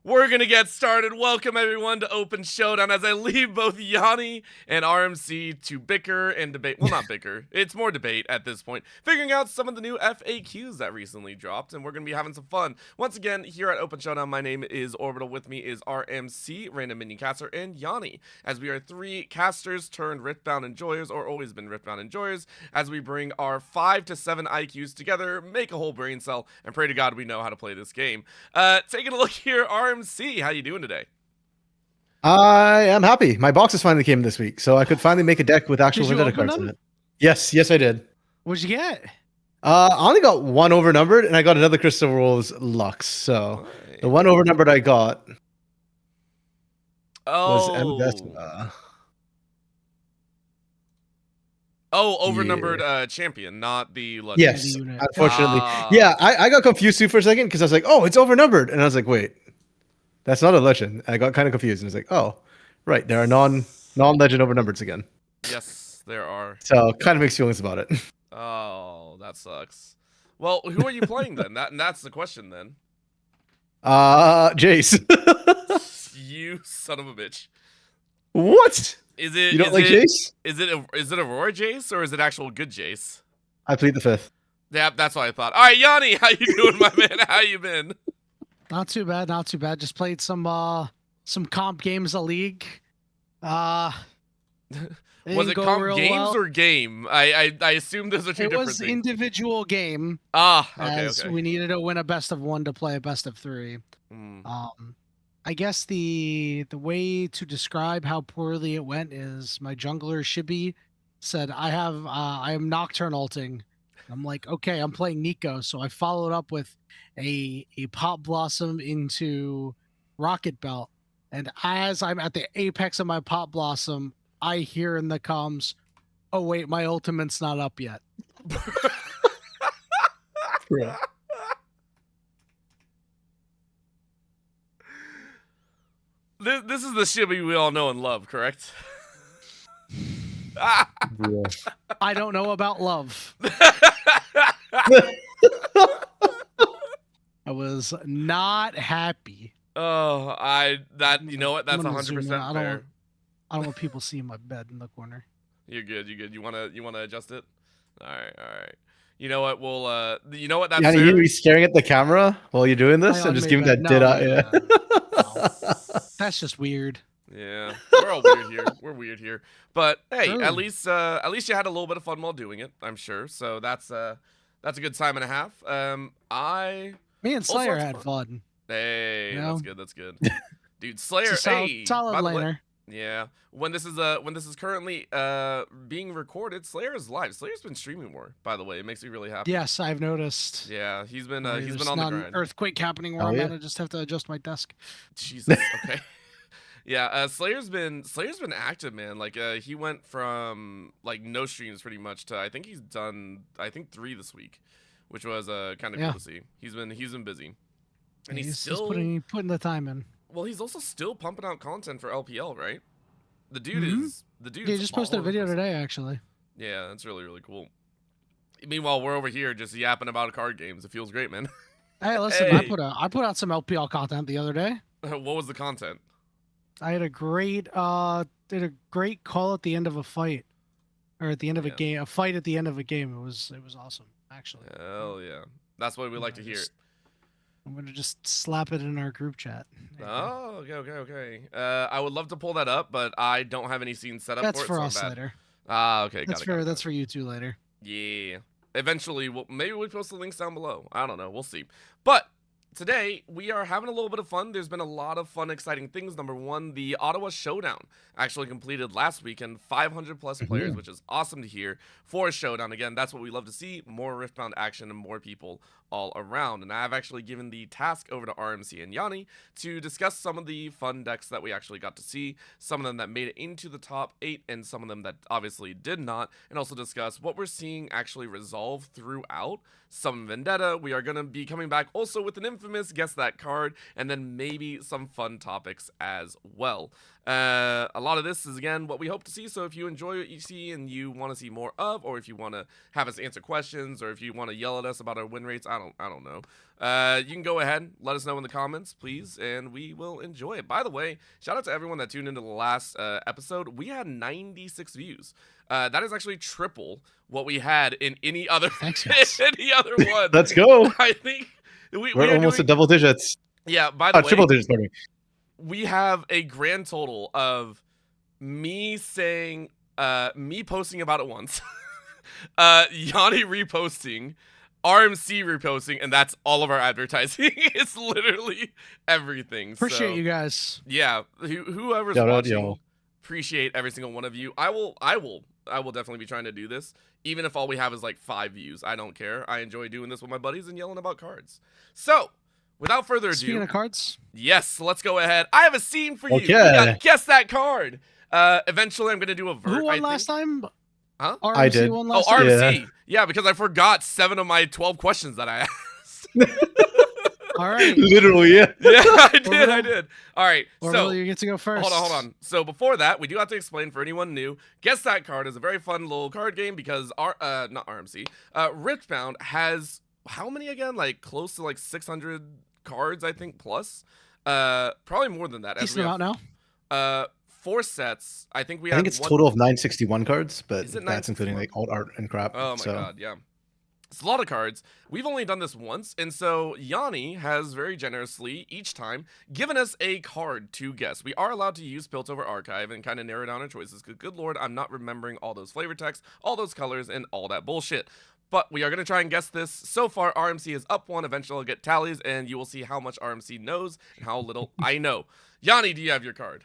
We're gonna get started. Welcome everyone to Open Showdown as I leave both Yanni and RMC to bicker and debate. Well, not bicker. It's more debate at this point. Figuring out some of the new FAQs that recently dropped, and we're gonna be having some fun. Once again, here at Open Showdown, my name is Orbital. With me is RMC, Random Minion Caster, and Yanni, as we are three casters turned Riftbound enjoyers, or always been Riftbound enjoyers, as we bring our 5 to 7 IQs together, make a whole brain cell, and pray to God we know how to play this game. Taking a look here, RMC, how you doing today? I am happy. My boxes finally came this week, so I could finally make a deck with actual Vendetta cards in it. Yes, I did. What'd you get? I only got one overnumbered, and I got another Crystal Rolls Lux. So the one overnumbered I got was Vendetta. Overnumbered champion, not the legend. Yes, unfortunately. Yeah, I got confused too for a second because I was like, oh, it's overnumbered. And I was like, wait, that's not a legend. I got kind of confused and I was like, oh, right. There are non-legend overnumbereds again. Yes, there are. So kind of mixed feelings about it. Oh, that sucks. Well, who are you playing then? That's the question then. Jace. You son of a bitch. What? Is it? You don't like Jace? Is it Aurora Jace or is it actual good Jace? I plead the fifth. Yeah, that's what I thought. All right, Yanni, how you doing, my man? How you been? Not too bad, not too bad. Just played some comp games of League. Was it comp games or game? I assume those are two different things. It was individual game. Okay. We needed to win a best of 1 to play a best of 3. I guess the way to describe how poorly it went is my jungler Shibi said, I am Nocturne ulting. I'm like, okay, I'm playing Nico. So I followed up with a Pop Blossom into Rocket Belt. And as I'm at the apex of my Pop Blossom, I hear in the comms, oh wait, my ultimate's not up yet. Yeah. This is the Shibi we all know and love, correct? Yeah. I don't know about love. I was not happy. Oh, you know what? That's 100% fair. I don't want people seeing my bed in the corner. You're good. You wanna adjust it? All right. You know what? You know what? That's Yanni, you be staring at the camera while you're doing this and just giving that no. That's just weird. Yeah, we're all weird here. We're weird here. But hey, at least you had a little bit of fun while doing it, I'm sure. So that's a good time and a half. Me and Slayer had fun. Hey, that's good. Dude, Slayer, solid laner. Yeah. When this is currently being recorded, Slayer is live. Slayer's been streaming more, by the way. It makes me really happy. Yes, I've noticed. Yeah, he's been on the grind. An earthquake happening where I'm at. I just have to adjust my desk. Jesus. Okay. Yeah, Slayer's been active, man. Like he went from like no streams pretty much to I think he's done 3 this week, which was kind of cool to see. He's been busy. And he's still putting the time in. Well, he's also still pumping out content for LPL, right? The dude Yeah, he just posted a video today, actually. Yeah, that's really, really cool. Meanwhile, we're over here just yapping about card games. It feels great, man. Hey, listen, I put out some LPL content the other day. What was the content? I had a great call at the end of a fight, or at the end of a game. A fight at the end of a game. It was awesome, actually. Hell yeah, that's what we like to hear. I'm gonna just slap it in our group chat. Oh, okay. I would love to pull that up, but I don't have any scenes set up That's for it. That's for us later. Okay. That's for you two later. Yeah. Eventually, maybe we'll post the links down below. I don't know. We'll see. But today, we are having a little bit of fun. There's been a lot of fun, exciting things. Number one, the Ottawa Showdown actually completed last week, and 500 plus players, which is awesome to hear for a showdown. Again, that's what we love to see, more Riftbound action and more people all around. And I've actually given the task over to RMC and Yanni to discuss some of the fun decks that we actually got to see, some of them that made it into the top 8, and some of them that obviously did not, and also discuss what we're seeing actually resolve throughout. Some Vendetta. We are going to be coming back also with an infamous Guess That card, and then maybe some fun topics as well. A lot of this is, again, what we hope to see, so if you enjoy what you see and you want to see more of, or if you want to have us answer questions, or if you want to yell at us about our win rates, I I don't know. You can go ahead, let us know in the comments, please, and we will enjoy it. By the way, shout out to everyone that tuned into the last episode. We had 96 views. That is actually triple what we had in any other any other one. Let's go. I think we're almost at double digits. Yeah. By the way, triple digits. Pardon me. We have a grand total of me saying, me posting about it once, Yanni reposting, RMC reposting, and that's all of our advertising. It's literally everything. Appreciate you guys. Yeah, whoever's watching, appreciate every single one of you. I will definitely be trying to do this, even if all we have is like 5 views. I don't care. I enjoy doing this with my buddies and yelling about cards. So, without further ado, speaking of cards, yes, let's go ahead. I have a scene for you. Okay. We gotta guess that card. Eventually, I'm gonna do a vert. Who won last time? Huh? RMC I did. Won last time? RMC. Yeah, because I forgot 7 of my 12 questions that I asked. All right. Literally, yeah. Yeah, I did. All right. Orbital, So you get to go first. hold on. So before that, we do have to explain for anyone new. Guess that card is a very fun little card game because not RMC. Riftbound has how many again? Like close to like 600 cards, I think, plus. Probably more than that. Decent amount now. 4 sets. I think I think it's total of 961 cards, but that's including like alt art and crap. Oh my god, yeah. It's a lot of cards. We've only done this once, and so Yanni has very generously each time given us a card to guess. We are allowed to use Piltover Archive and kind of narrow down our choices, because good lord, I'm not remembering all those flavor texts, all those colors, and all that bullshit. But we are going to try and guess this. So far, RMC is up 1. Eventually, I'll get tallies, and you will see how much RMC knows and how little I know. Yanni, do you have your card?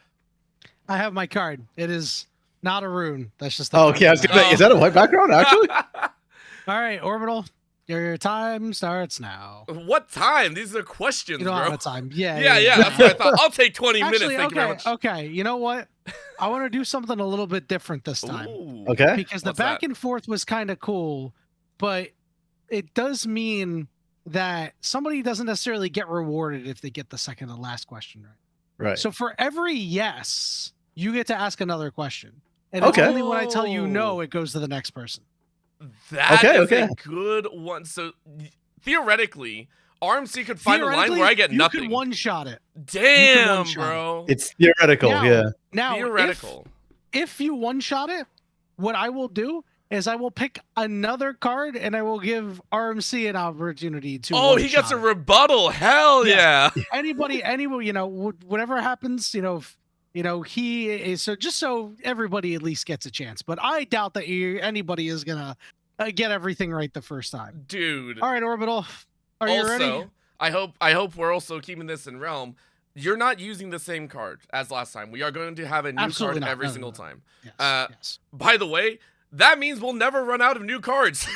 I have my card. It is not a rune. That's just the okay. I was gonna say, is that a white background, actually? All right, Orbital. Your time starts now. What time? These are questions, You don't bro. have a time. Yeah. That's what I thought. I'll take 20 Actually, minutes. Thank you very much. Okay. You know what? I want to do something a little bit different this time. Ooh. Okay. Because the What's back that? and forth was kind of cool, but it does mean that somebody doesn't necessarily get rewarded if they get the second to last question right. Right. So for every yes, you get to ask another question. And Okay. only when I tell you no, it goes to the next person. That is Okay. a good one. So theoretically, RMC could find a line where I get nothing. You can one-shot it. Damn, one-shot bro. It's theoretical, Now- yeah. Now, Theoretical. if you one-shot it, what I will do is I will pick another card and I will give RMC an opportunity to Oh, he gets a one-shot it. rebuttal. Hell yeah. Anybody, whatever happens, he is, so just so everybody at least gets a chance. But I doubt that anybody is gonna get everything right the first time. Dude. All right, Orbital, are you ready? Also, I hope we're also keeping this in realm. You're not using the same card as last time. We are going to have a new Absolutely card not. every No, single no. time. Yes, yes. By the way, that means we'll never run out of new cards.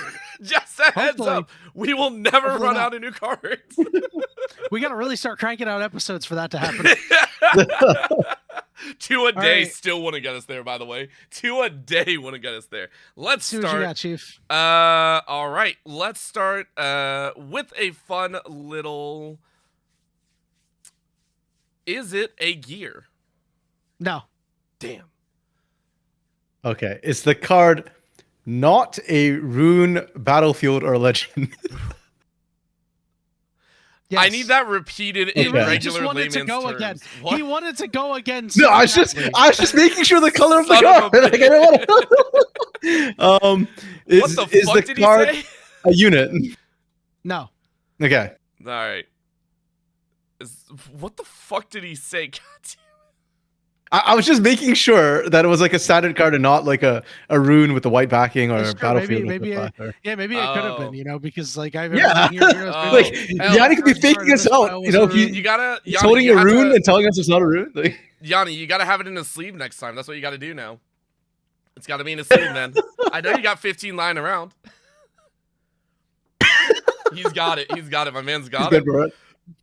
Just a heads Hopefully. up. We will never Hopefully run not. out of new cards. We got to really start cranking out episodes for that to happen. 2 a day right. still wouldn't get us there, by the way. 2 a day wouldn't get us there. Let's See what you start. got, Chief. All right. Let's start with a fun little. Is it a gear? No. Damn. Okay. Is the card not a rune, battlefield, or legend? Yes. I need that repeated in Okay. regular He just wanted to layman's go terms. again. What? He wanted to go again. No, so I was badly. just making sure the color of the Son of a card. Like, I didn't want to. What the is fuck the did card he say? a unit? No. Okay. All right. What the fuck did he say? God damn. I was just making sure that it was like a standard card and not like a rune with the white backing or It's a true. battlefield. Maybe with the black or- Yeah, maybe it could have Oh. been, because like I've Yeah. Oh. Like hell, Yanni could be first part faking of us this out. file You know, was a he, rune. You gotta, he's Yanni, holding you a have rune to- and telling us it's not a rune. Like, Yanni, you gotta have it in a sleeve next time. That's what you gotta do now. It's gotta be in a sleeve, man. I know you got 15 lying around. He's got it. He's got it. My man's he's got good it. for it.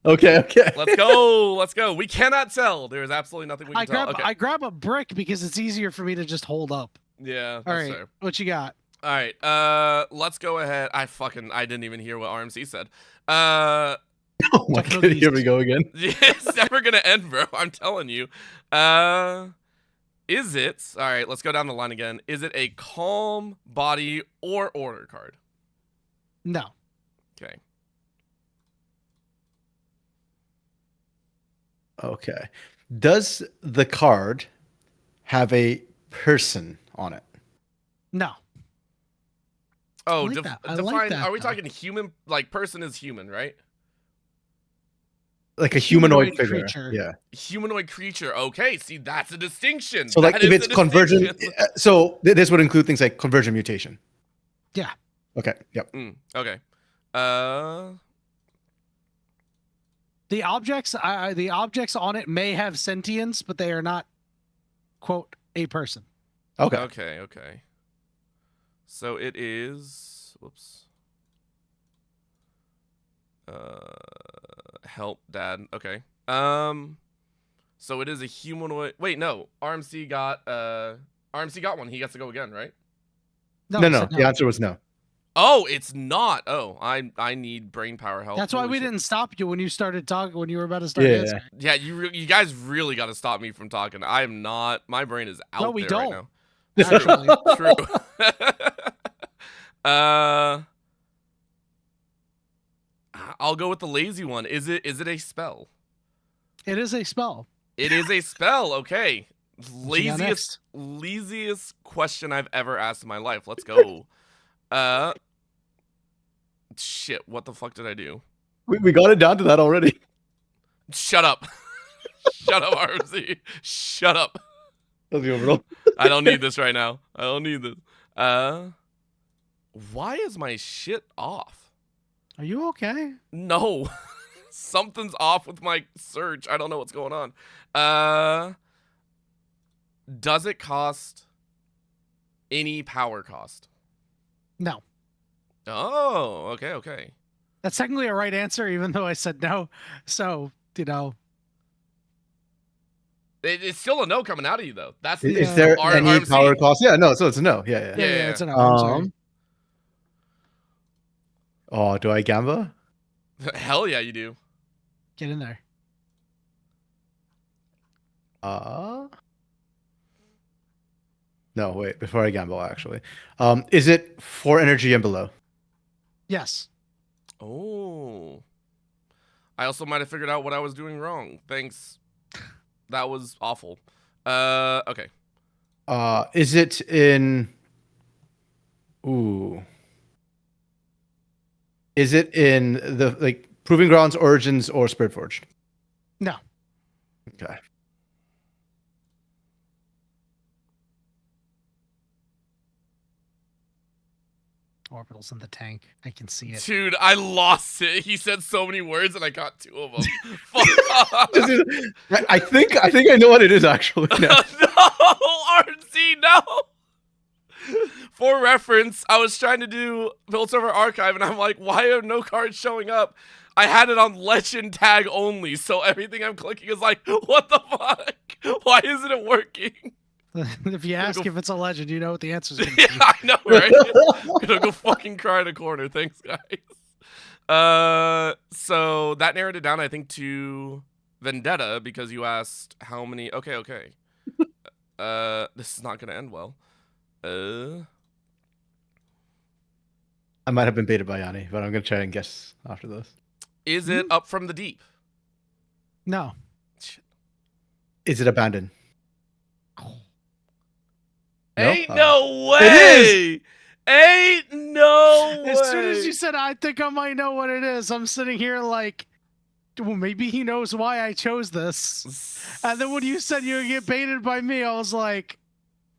Okay. Let's go. Let's go. We cannot tell. There is absolutely nothing we can tell. Okay. I grab a brick because it's easier for me to just hold up. Yeah. All That's right, fair. what you got? All right. Let's go ahead. I didn't even hear what RMC said. Oh my Tough god, cookies. here we go again. It's never gonna end, bro. I'm telling you. Is it? All right. Let's go down the line again. Is it a calm body or order card? No. Okay. Okay. Does the card have a person on it? No. Oh, like that. I like define. that, Are we though. talking human? Like person is human, right? Like a humanoid figure. creature. Yeah. Humanoid creature. Okay, see, that's a distinction. So like That if is it's a convergent, distinction. so this would include things like convergent mutation. Yeah. Okay. Yep. Okay. The objects on it may have sentience, but they are not, quote, a person. Okay. Okay. So it is. Whoops. Help, Dad. Okay. So it is a humanoid. Wait, no. RMC got one. He gets to go again, right? No. I said The answer was no. Oh, it's not. Oh, I need brain power help. That's why Holy we shit. didn't stop you when you started talking. When you were about to start Yeah. answering. Yeah, you guys really got to stop me from talking. I am not. My brain is out No, we there don't. right now. Actually, True. I'll go with the lazy one. Is it a spell? it is a spell. It is a spell. Okay. What you got next? Laziest question I've ever asked in my life. Let's go. Shit. What the fuck did I do? We got it down to that already. Shut up. Shut up, RMC. Shut up. That's the overall. I don't need this right now. I don't need this. Why is my shit off? Are you okay? No. Something's off with my search. I don't know what's going on. Does it cost any power cost? No. Oh, okay. That's technically a right answer, even though I said no. So, It's still a no coming out of you, though. That's Is there any RMC. power cost? Yeah, no. So it's a no. Yeah. Yeah. it's an I'm sorry. Oh, do I gamble? Hell yeah, you do. Get in there. No, wait. Before I gamble, actually, is it 4 energy and below? Yes. Oh. I also might have figured out what I was doing wrong. Thanks. That was awful. Okay. Is it in? Ooh. Is it in the Proving Grounds, Origins, or Spirit Forged? No. Okay. Orbital's in the tank. I can see it. Dude, I lost it. He said so many words and I got 2 of them. Fuck. I think I know what it is actually. No. No, RNC, no. For reference, I was trying to do Build Server Archive and I'm like, why are no cards showing up? I had it on legend tag only, so everything I'm clicking is like, what the fuck? Why isn't it working? If you ask if it's a legend, you know what the answer's going to be. Yeah, I know, right? Gonna go fucking cry in a corner. Thanks, guys. So that narrowed it down, I think, to Vendetta because you asked how many. Okay. This is not gonna end well. I might have been baited by Yanni, but I'm gonna try and guess after this. Is it Up from the Deep? No. Is it Abandoned? Ain't No? no way. It Ain't no way. As soon as you said, I think I might know what it is, I'm sitting here like, well, maybe he knows why I chose this. And then when you said you would get baited by me, I was like,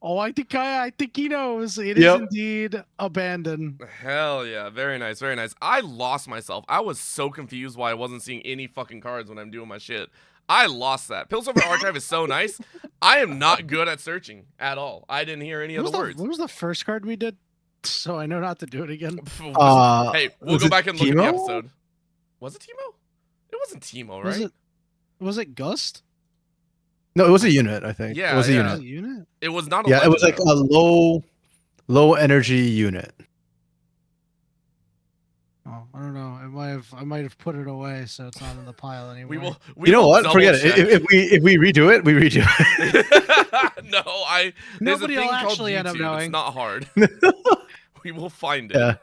oh, I think he knows. It is indeed Abandoned. Hell yeah. Very nice. Very nice. I lost myself. I was so confused why I wasn't seeing any fucking cards when I'm doing my shit. I lost that. Piltover Archive is so nice. I am not good at searching at all. I didn't hear any of the words. What was the first card we did? So I know not to do it again. Hey, we'll go back and look at the Teemo? episode. Was it Teemo? It wasn't Teemo, right? Was it Gust? No, it was a unit, I think. Yeah, it was a yeah. unit. Was it unit? It was not a Yeah, it was like legend, a low energy unit. Oh, I don't know. I might have put it away, so it's not in the pile anymore. We will. You know what? double Forget it. check. If we redo it, we redo it. No, there's Nobody a thing will called actually end up YouTube. knowing. It's not hard. We will find it. Yeah.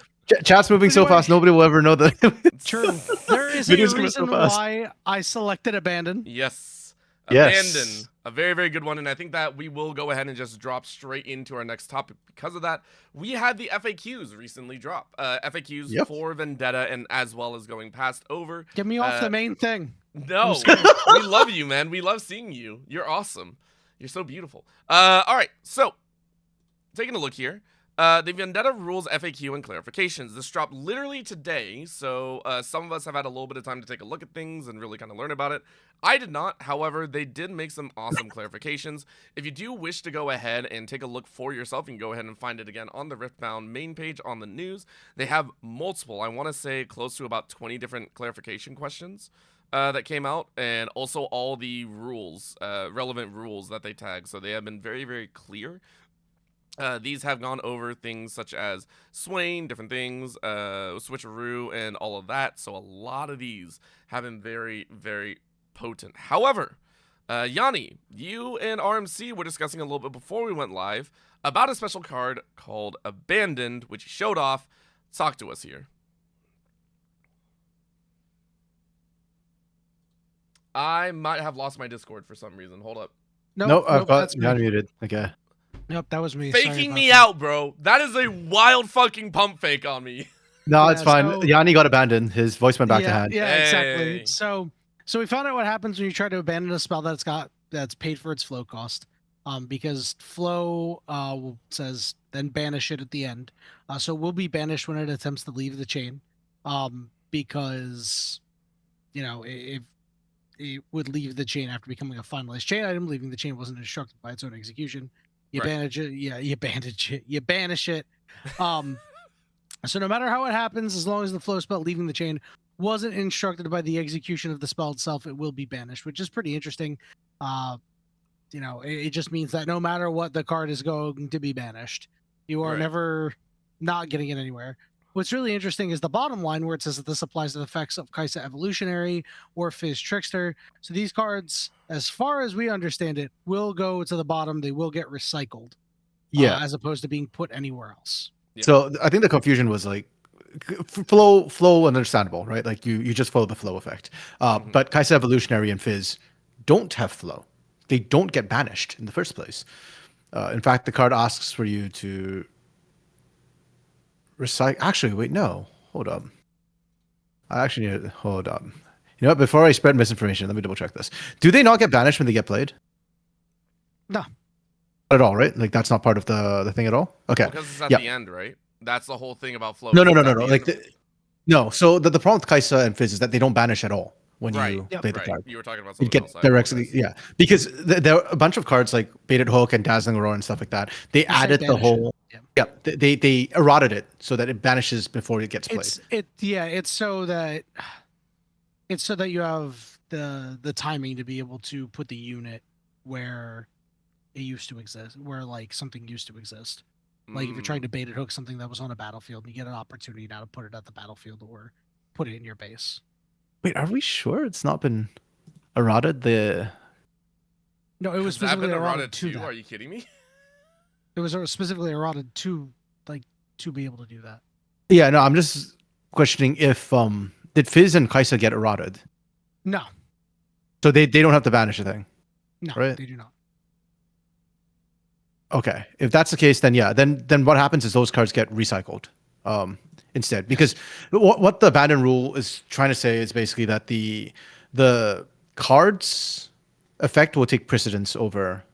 Chat's moving so Anyway. fast, nobody will ever know that. True. There is Videos a come out so reason fast. why I selected Abandon. Yes. Abandon, Yes. a very, very good one, and I think that we will go ahead and just drop straight into our next topic because of that. We had the FAQs recently drop. FAQs Yep. for Vendetta, and as well as going past over. Get me off the main thing. No, we love you, man. We love seeing you. You're awesome. You're so beautiful. All right, so taking a look here. The Vendetta rules FAQ and clarifications. This dropped literally today, so some of us have had a little bit of time to take a look at things and really kind of learn about it. I did not, however, they did make some awesome clarifications. If you do wish to go ahead and take a look for yourself, you can go ahead and find it again on the Riftbound main page on the news. They have multiple, I want to say close to about 20 different clarification questions that came out, and also all the rules, relevant rules that they tag. So they have been very, very clear. These have gone over things such as Swain, different things, switcheroo, and all of that. So a lot of these have been very, very potent. However, Yanni, you and RMC were discussing a little bit before we went live about a special card called Abandoned, which you showed off. Talk to us here. I might have lost my Discord for some reason. Hold up. Nope, I've got that's you me. unmuted. Okay. Nope, that was me. Sorry Faking about me that. out, bro. That is a wild fucking pump fake on me. No, Yeah, it's fine. so- Yanni got abandoned. His voice went back to yeah, hand. Yeah, exactly. Hey. So we found out what happens when you try to abandon a spell that's paid for its flow cost. Because flow says then banish it at the end. So it will be banished when it attempts to leave the chain. Because if it would leave the chain after becoming a finalized chain item, leaving the chain wasn't instructed by its own execution. You Right. banish it, you banish it. So no matter how it happens, as long as the flow spell leaving the chain wasn't instructed by the execution of the spell itself, it will be banished, which is pretty interesting. It just means that no matter what, the card is going to be banished. You are Right. never not getting it anywhere. What's really interesting is the bottom line where it says that this applies to the effects of Kaisa Evolutionary or Fizz Trickster. So these cards, as far as we understand it, will go to the bottom. They will get recycled. Yeah. As opposed to being put anywhere else. Yeah. So I think the confusion was like flow understandable, right? Like you just follow the flow effect. But Kaisa Evolutionary and Fizz don't have flow. They don't get banished in the first place. In fact, the card asks for you to recycle. Actually, wait, no. Hold up. I actually need to hold up. You know what? Before I spread misinformation, let me double check this. Do they not get banished when they get played? No. Not at all, right? Like that's not part of the thing at all. Okay. Well, because it's at Yeah. the end, right? That's the whole thing about flow. No. It's at the Like end. no. So the problem with Kaisa and Fizz is that they don't banish at all when Right. you Yep. play the Right. card. You were talking about You something get else. I directly, apologize. yeah, because there are a bunch of cards like Baited Hook and Dazzling Aurora and stuff like that. They You say added the banish whole, it. yeah, they eroded it so that it banishes before it gets played. It's so that you have the timing to be able to put the unit where it used to exist, where like something used to exist. Like if you're trying to bait it hook something that was on a battlefield, you get an opportunity now to put it at the battlefield or put it in your base. Wait, are we sure it's not been eroded? No, it was Has that specifically been eroded eroded to too? that. Are you kidding me? It was specifically eroded to be able to do that. Yeah, no, I'm just questioning if did Fizz and Kaisa get eroded? No, So they don't have to banish a thing. no, Right. they do not. Okay, if that's the case, then yeah, then what happens is those cards get recycled instead, because what the abandon rule is trying to say is basically that the cards effect will take precedence over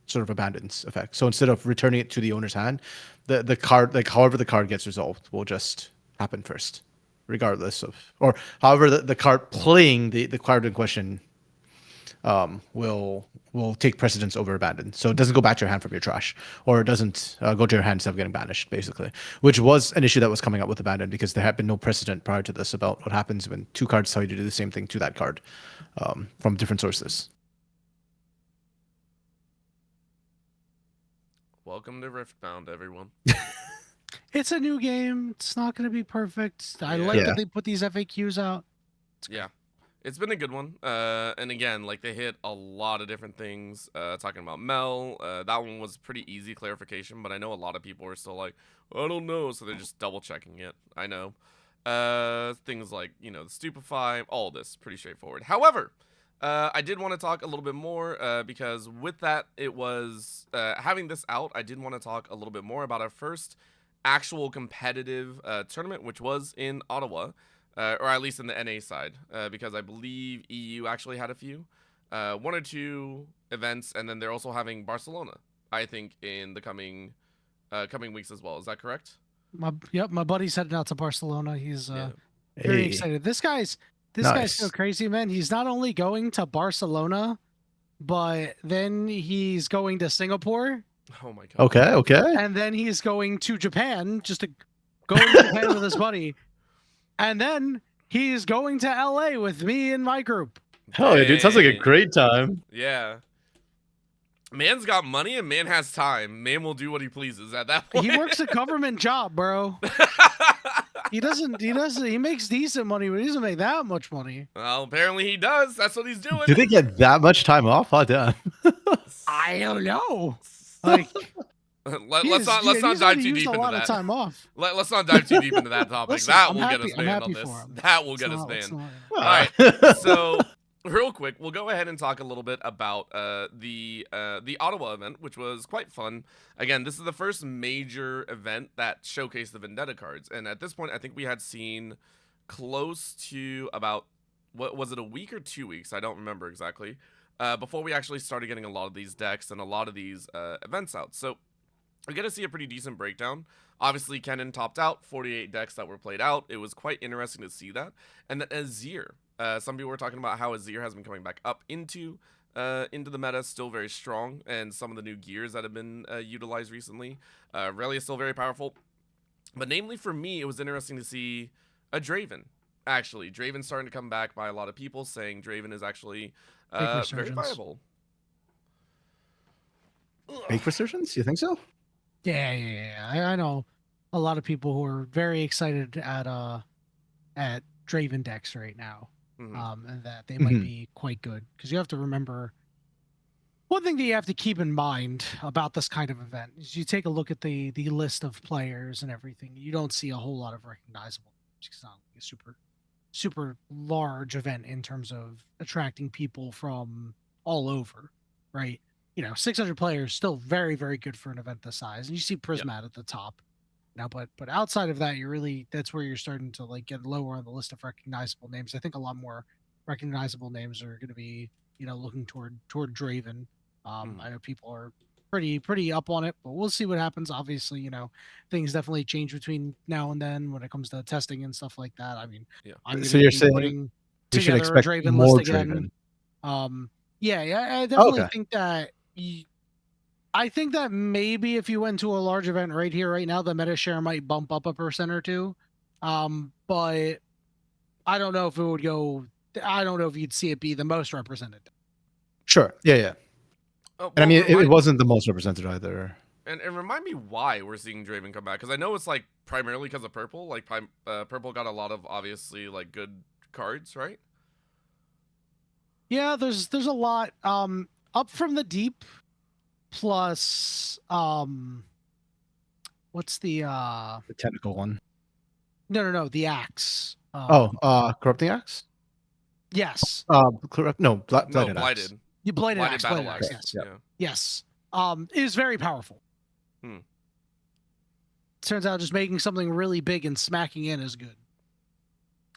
sort of abandon's effect. So instead of returning it to the owner's hand, the card, like however the card gets resolved, will just happen first, regardless of, or however the card playing the card in question will take precedence over abandon. So it doesn't go back to your hand from your trash, or it doesn't go to your hand instead of getting banished, basically. Which was an issue that was coming up with abandon because there had been no precedent prior to this about what happens when two cards tell you to do the same thing to that card from different sources. Welcome to Riftbound, everyone. It's a new game. It's not going to be perfect. I Yeah. like Yeah. that they put these FAQs out. Yeah. It's been a good one. And again, like they hit a lot of different things. Talking about Mel, that one was pretty easy clarification, but I know a lot of people are still like, I don't know, so they're just double checking it. I know. Things like, the Stupefy, all this, pretty straightforward. However, I did want to talk a little bit more because with that, it was having this out. I did want to talk a little bit more about our first actual competitive tournament, which was in Ottawa, or at least in the NA side, because I believe EU actually had a few, 1 or 2 events, and then they're also having Barcelona, I think, in the coming weeks as well. Is that correct? My buddy's heading out to Barcelona. He's Yeah. very Hey, excited. This guy's nice. so crazy, man. He's not only going to Barcelona, but then he's going to Singapore, Oh my god. Okay. and then he's going to Japan just to go to Japan with his buddy, and then he's going to LA with me and my group. Oh, yeah, dude, sounds like a Dang. great time. Yeah. Man's got money and man has time. Man will do what he pleases at that point. He works a government job, bro. He makes decent money, but he doesn't make that much money. Well, apparently he does. That's what he's doing. Do they get that much time off? Oh, damn. I don't know. Like, let's not dive too deep a into lot that. of time off. Let's not dive too deep into that topic. Listen, that I'm will happy- get us I'm banned on happy this. for him. That will It's get us not- it's banned. not- All right. So, real quick, we'll go ahead and talk a little bit about the Ottawa event, which was quite fun. Again, this is the first major event that showcased the Vendetta cards, and at this point, I think we had seen close to about, what was it, a week or 2 weeks? I don't remember exactly. Before we actually started getting a lot of these decks and a lot of these events out. So we get to see a pretty decent breakdown. Obviously, Kennen topped out 48 decks that were played out. It was quite interesting to see that. And then Azir. Some people were talking about how Azir has been coming back up into the meta, still very strong, and some of the new gears that have been utilized recently. Rally is still very powerful. But namely for me, it was interesting to see a Draven. Actually, Draven's starting to come back by a lot of people, saying Draven is actually very resurgence. viable. Fake resurgence? You think so? Yeah. I know a lot of people who are very excited at Draven decks right now, Mhm. and that they might Mhm. be quite good. Because you have to remember, one thing that you have to keep in mind about this kind of event is you take a look at the list of players and everything. You don't see a whole lot of recognizable. It's not like a super large event in terms of attracting people from all over, right? 600 players still very, very good for an event this size. And you see Prismat at the top now, but outside of that, that's where you're starting to like get lower on the list of recognizable names. I think a lot more recognizable names are going to be, looking toward Draven. I know people are pretty up on it, but we'll see what happens. Obviously, things definitely change between now and then when it comes to testing and stuff like that. I mean, Yeah. I'm So gonna you're be saying putting we should together a expect Draven more list again. Draven. Yeah, I definitely Okay. think that. I think that maybe if you went to a large event right here, right now, the meta share might bump up 1% or 2. But I don't know if it would go. I don't know if you'd see it be the most represented. Sure. Yeah. Oh, And I mean, well, it wasn't the most represented either. And remind me why we're seeing Draven come back, because I know it's like primarily because of purple. Like purple got a lot of obviously like good cards, right? Yeah, there's a lot. Up from the deep, plus what's the The technical one. No, the axe. Corrupting Axe? Yes. Blighted Axe. Blighted. You Blighted Axe. Battle Blighted Axe. Axe. Yes. Yeah. Yes. It is very powerful. Turns out just making something really big and smacking in is good.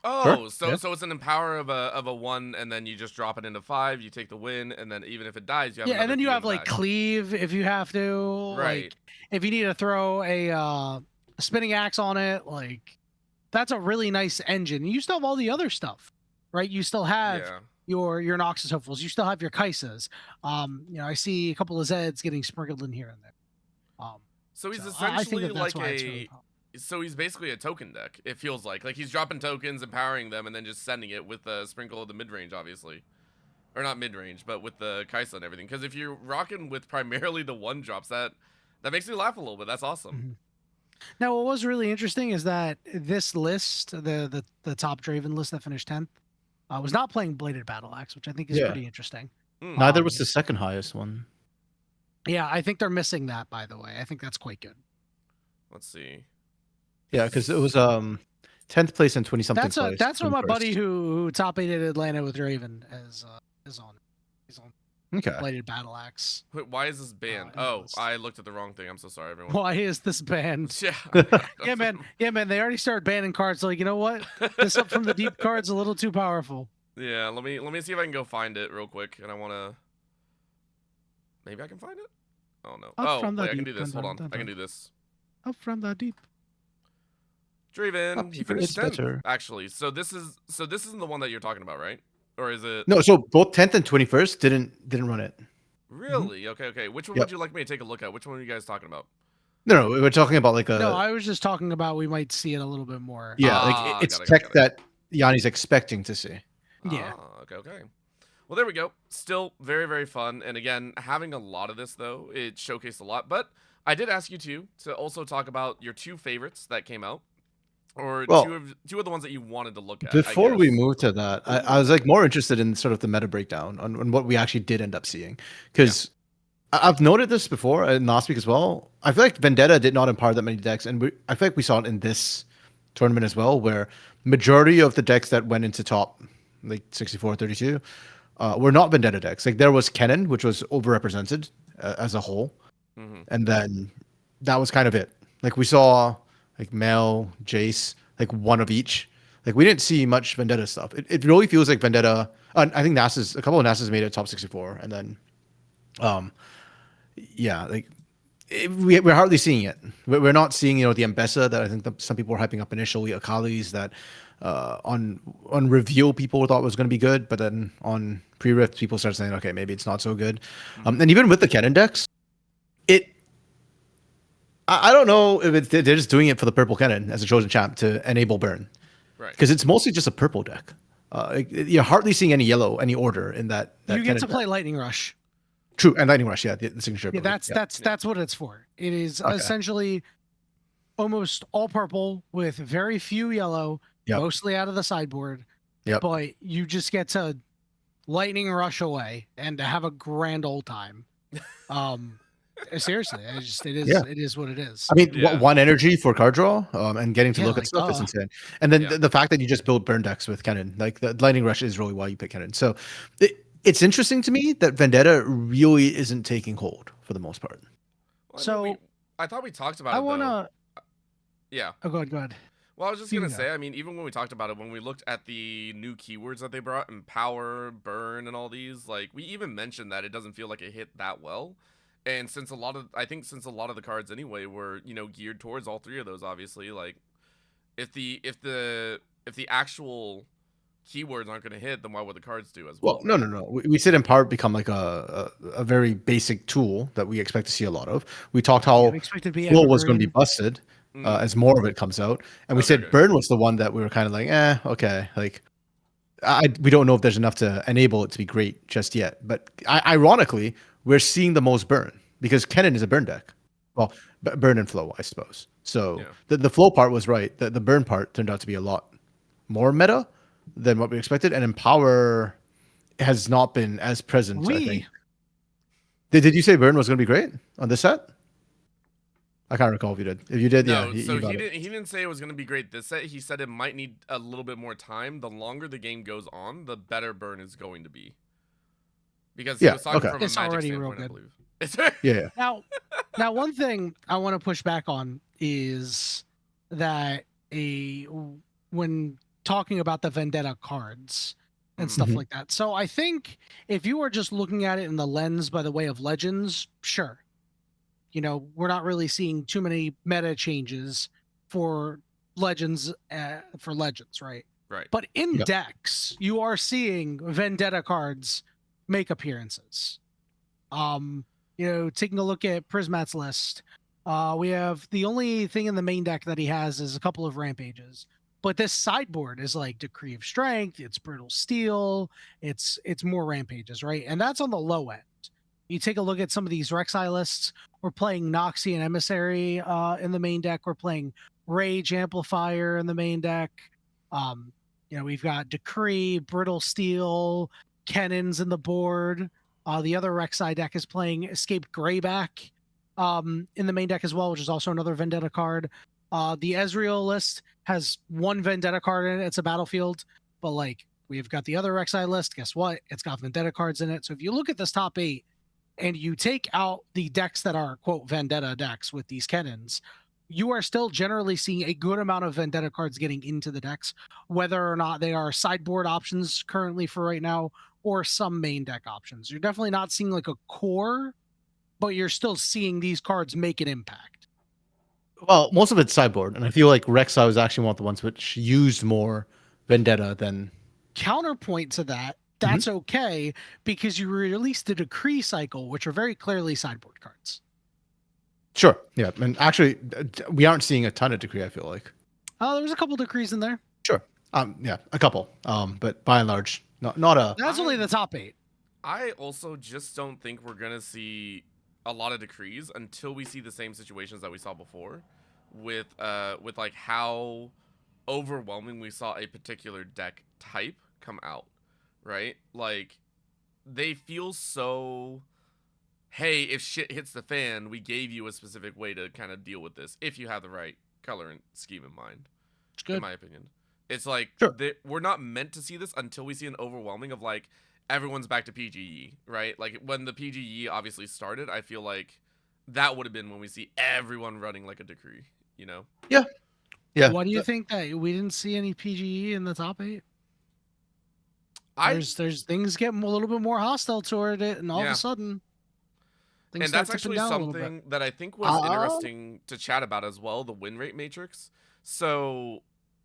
Oh, Sure. so it's an empower of a 1, and then you just drop it into 5. You take the win, and then even if it dies, you have And then you few have in the like back. cleave if you have to. Right. Like, if you need to throw a spinning axe on it, like that's a really nice engine. You still have all the other stuff, right? You still have Yeah. your Noxus hopefuls. You still have your Kaisas. I see a couple of Zeds getting sprinkled in here and there. So he's So I think essentially that's like why it's really powerful. So he's basically a token deck. It feels like he's dropping tokens, empowering them, and then just sending it with a sprinkle of the mid range, obviously, or not mid range, but with the Kaisa and everything. Because if you're rocking with primarily the 1 drops, that makes me laugh a little bit. That's awesome. Mhm. Now, what was really interesting is that this list, the top Draven list that finished 10th, was not playing Bladed Battle Axe, which I think is Yeah. pretty interesting. Neither was the second highest one. Yeah, I think they're missing that, by the way. I think that's quite good. Let's see. Yeah, because it was 10th place and 20 something. That's what my buddy who top 8 at Atlanta with Draven is on. He's on Okay. Blighted Battle Axe. Wait, why is this banned? in the Oh, list. I looked at the wrong thing. I'm so sorry, everyone. Why is this banned? Yeah. Yeah, man. Yeah, man. They already started banning cards. Like, you know what? This Up from the Deep card's a little too powerful. Yeah, let me see if I can go find it real quick, and I wanna. Maybe I can find it. Oh no. Up Oh from the wait, I can deep. do this. Dun, Hold dun, on, dun, I can dun. do this. Up from the deep. Draven, Up he here, finished it's 10th, better. actually. So this isn't the one that you're talking about, right? Or is it? No, so both 10th and 21st didn't run it. Really? Okay. Which one Yep. would you like me to take a look at? Which one are you guys talking about? No, we're talking about like a No, I was just talking about we might see it a little bit more. yeah, like Ah, it's got it. tech that Yanni's expecting to see. Yeah. Ah, okay. Well, there we go. Still very, very fun. And again, having a lot of this, though, it showcased a lot. But I did ask you to also talk about your 2 favorites that came out. Or Well, two of the ones that you wanted to look at. Before we guess. move to that, I was like more interested in sort of the meta breakdown on what we actually did end up seeing. Because I've noted this before and last week as well. I feel like Vendetta did not empower that many decks. And I feel like we saw it in this tournament as well, where majority of the decks that went into top like 64, 32 were not Vendetta decks. Like there was Kennen, which was overrepresented as a whole. And then that was kind of it. Like we saw like Mel, Jace, like one of each. Like we didn't see much Vendetta stuff. It really feels like Vendetta. I think a couple of NASA's made it top 64, and then, yeah, like we're hardly seeing it. We're not seeing the Mbessa that I think some people were hyping up initially. Akali's that on reveal people thought was going to be good, but then on pre-rift people start saying okay maybe it's not so good. And even with the Kennen decks, I don't know if they're just doing it for the purple Kennen as a chosen champ to enable burn. Right. Because it's mostly just a purple deck. You're hardly seeing any yellow, any order in that. You get Kennen to play deck. Lightning Rush. True, and Lightning Rush, yeah, the signature. Yeah, ability. that's what it's for. It is Okay. essentially almost all purple with very few yellow, Yep. mostly out of the sideboard. Yep. But you just get to Lightning Rush away and have a grand old time. Seriously, it is what it is. I mean, Yeah. one energy for card draw, and getting to Yeah, look like, at stuff is insane. And then Yeah. the fact that you just build burn decks with Kennen, like the Lightning Rush is really why you pick Kennen. So it's interesting to me that Vendetta really isn't taking hold for the most part. Well, So, I thought we talked about I it. want Though. to. Yeah. Oh, go ahead. Well, I was just You gonna can say. I mean, even when we talked about it, when we looked at the new keywords that they brought, empower, burn, and all these, like we even mentioned that it doesn't feel like it hit that well. And since a lot of the cards anyway were geared towards all 3 of those, obviously, like if the actual keywords aren't gonna hit, then why would the cards do as well? Well, no. We said Empower become like a very basic tool that we expect to see a lot of. We talked how We expect it to be Flow was going to be evergreen. busted as more of it comes out, and we said Okay. Burn was the one that we were kind of like, okay, like we don't know if there's enough to enable it to be great just yet. But ironically, we're seeing the most Burn because Kennen is a Burn deck. Well, Burn and Flow, I suppose. So the Flow part was right. The Burn part turned out to be a lot more meta than what we expected, and Empower has not been as present. I think. Did you say Burn was going to be great on this set? I can't recall if you did. If you did, No, yeah. so he didn't say it was going to be great this set. He said it might need a little bit more time. The longer the game goes on, the better Burn is going to be. Because he was talking from It's a Magic already real standpoint, I good. believe. Yeah. Now, one thing I want to push back on is that when talking about the Vendetta cards and stuff like that. So I think if you are just looking at it in the lens by the way of Legends, sure. We're not really seeing too many meta changes for Legends, right? Right. But in decks, you are seeing Vendetta cards make appearances. Taking a look at Prismat's list, we have the only thing in the main deck that he has is a couple of Rampages. But this sideboard is like Decree of Strength, it's Brutal Steel, it's more Rampages, right? And that's on the low end. You take a look at some of these Rek'Sai lists. We're playing Noxie and Emissary in the main deck. We're playing Rage Amplifier in the main deck. We've got Decree, Brittle Steel, Kennens in the board. The other Rek'Sai deck is playing Escape Greyback in the main deck as well, which is also another Vendetta card. The Ezreal list has one Vendetta card in it. It's a battlefield, but like We've got the other Rek'Sai list. Guess what? It's got Vendetta cards in it. So if you look at this top 8 and you take out the decks that are, quote, Vendetta decks with these cannons, you are still generally seeing a good amount of Vendetta cards getting into the decks, whether or not they are sideboard options currently for right now or some main deck options. You're definitely not seeing like a core, but you're still seeing these cards make an impact. Well, most of it's sideboard, and I feel like Rek'Sai was actually one of the ones which used more Vendetta than. Counterpoint to that, that's okay because you released the Decree cycle, which are very clearly sideboard cards. Sure. Yeah. And actually, we aren't seeing a ton of Decree, I feel like. Oh, there was a couple Decrees in there. Sure. Yeah, a couple. But by and large, not a. That's only the top 8. I also just don't think we're gonna see a lot of Decrees until we see the same situations that we saw before, with like how overwhelming we saw a particular deck type come out, right? Like, they feel so, hey, if shit hits the fan, we gave you a specific way to kind of deal with this if you have the right color and scheme in mind. It's good. In my opinion, it's like, Sure. we're not meant to see this until we see an overwhelming of like everyone's back to PGE, right? Like when the PGE obviously started, I feel like that would have been when we see everyone running like a Decree, you know? Yeah. Yeah. Why do you think that we didn't see any PGE in the top 8? There's things getting a little bit more hostile toward it, and all of a sudden, things and start that's tipping actually down a little bit. something that I think was interesting to chat about as well, the win rate matrix. So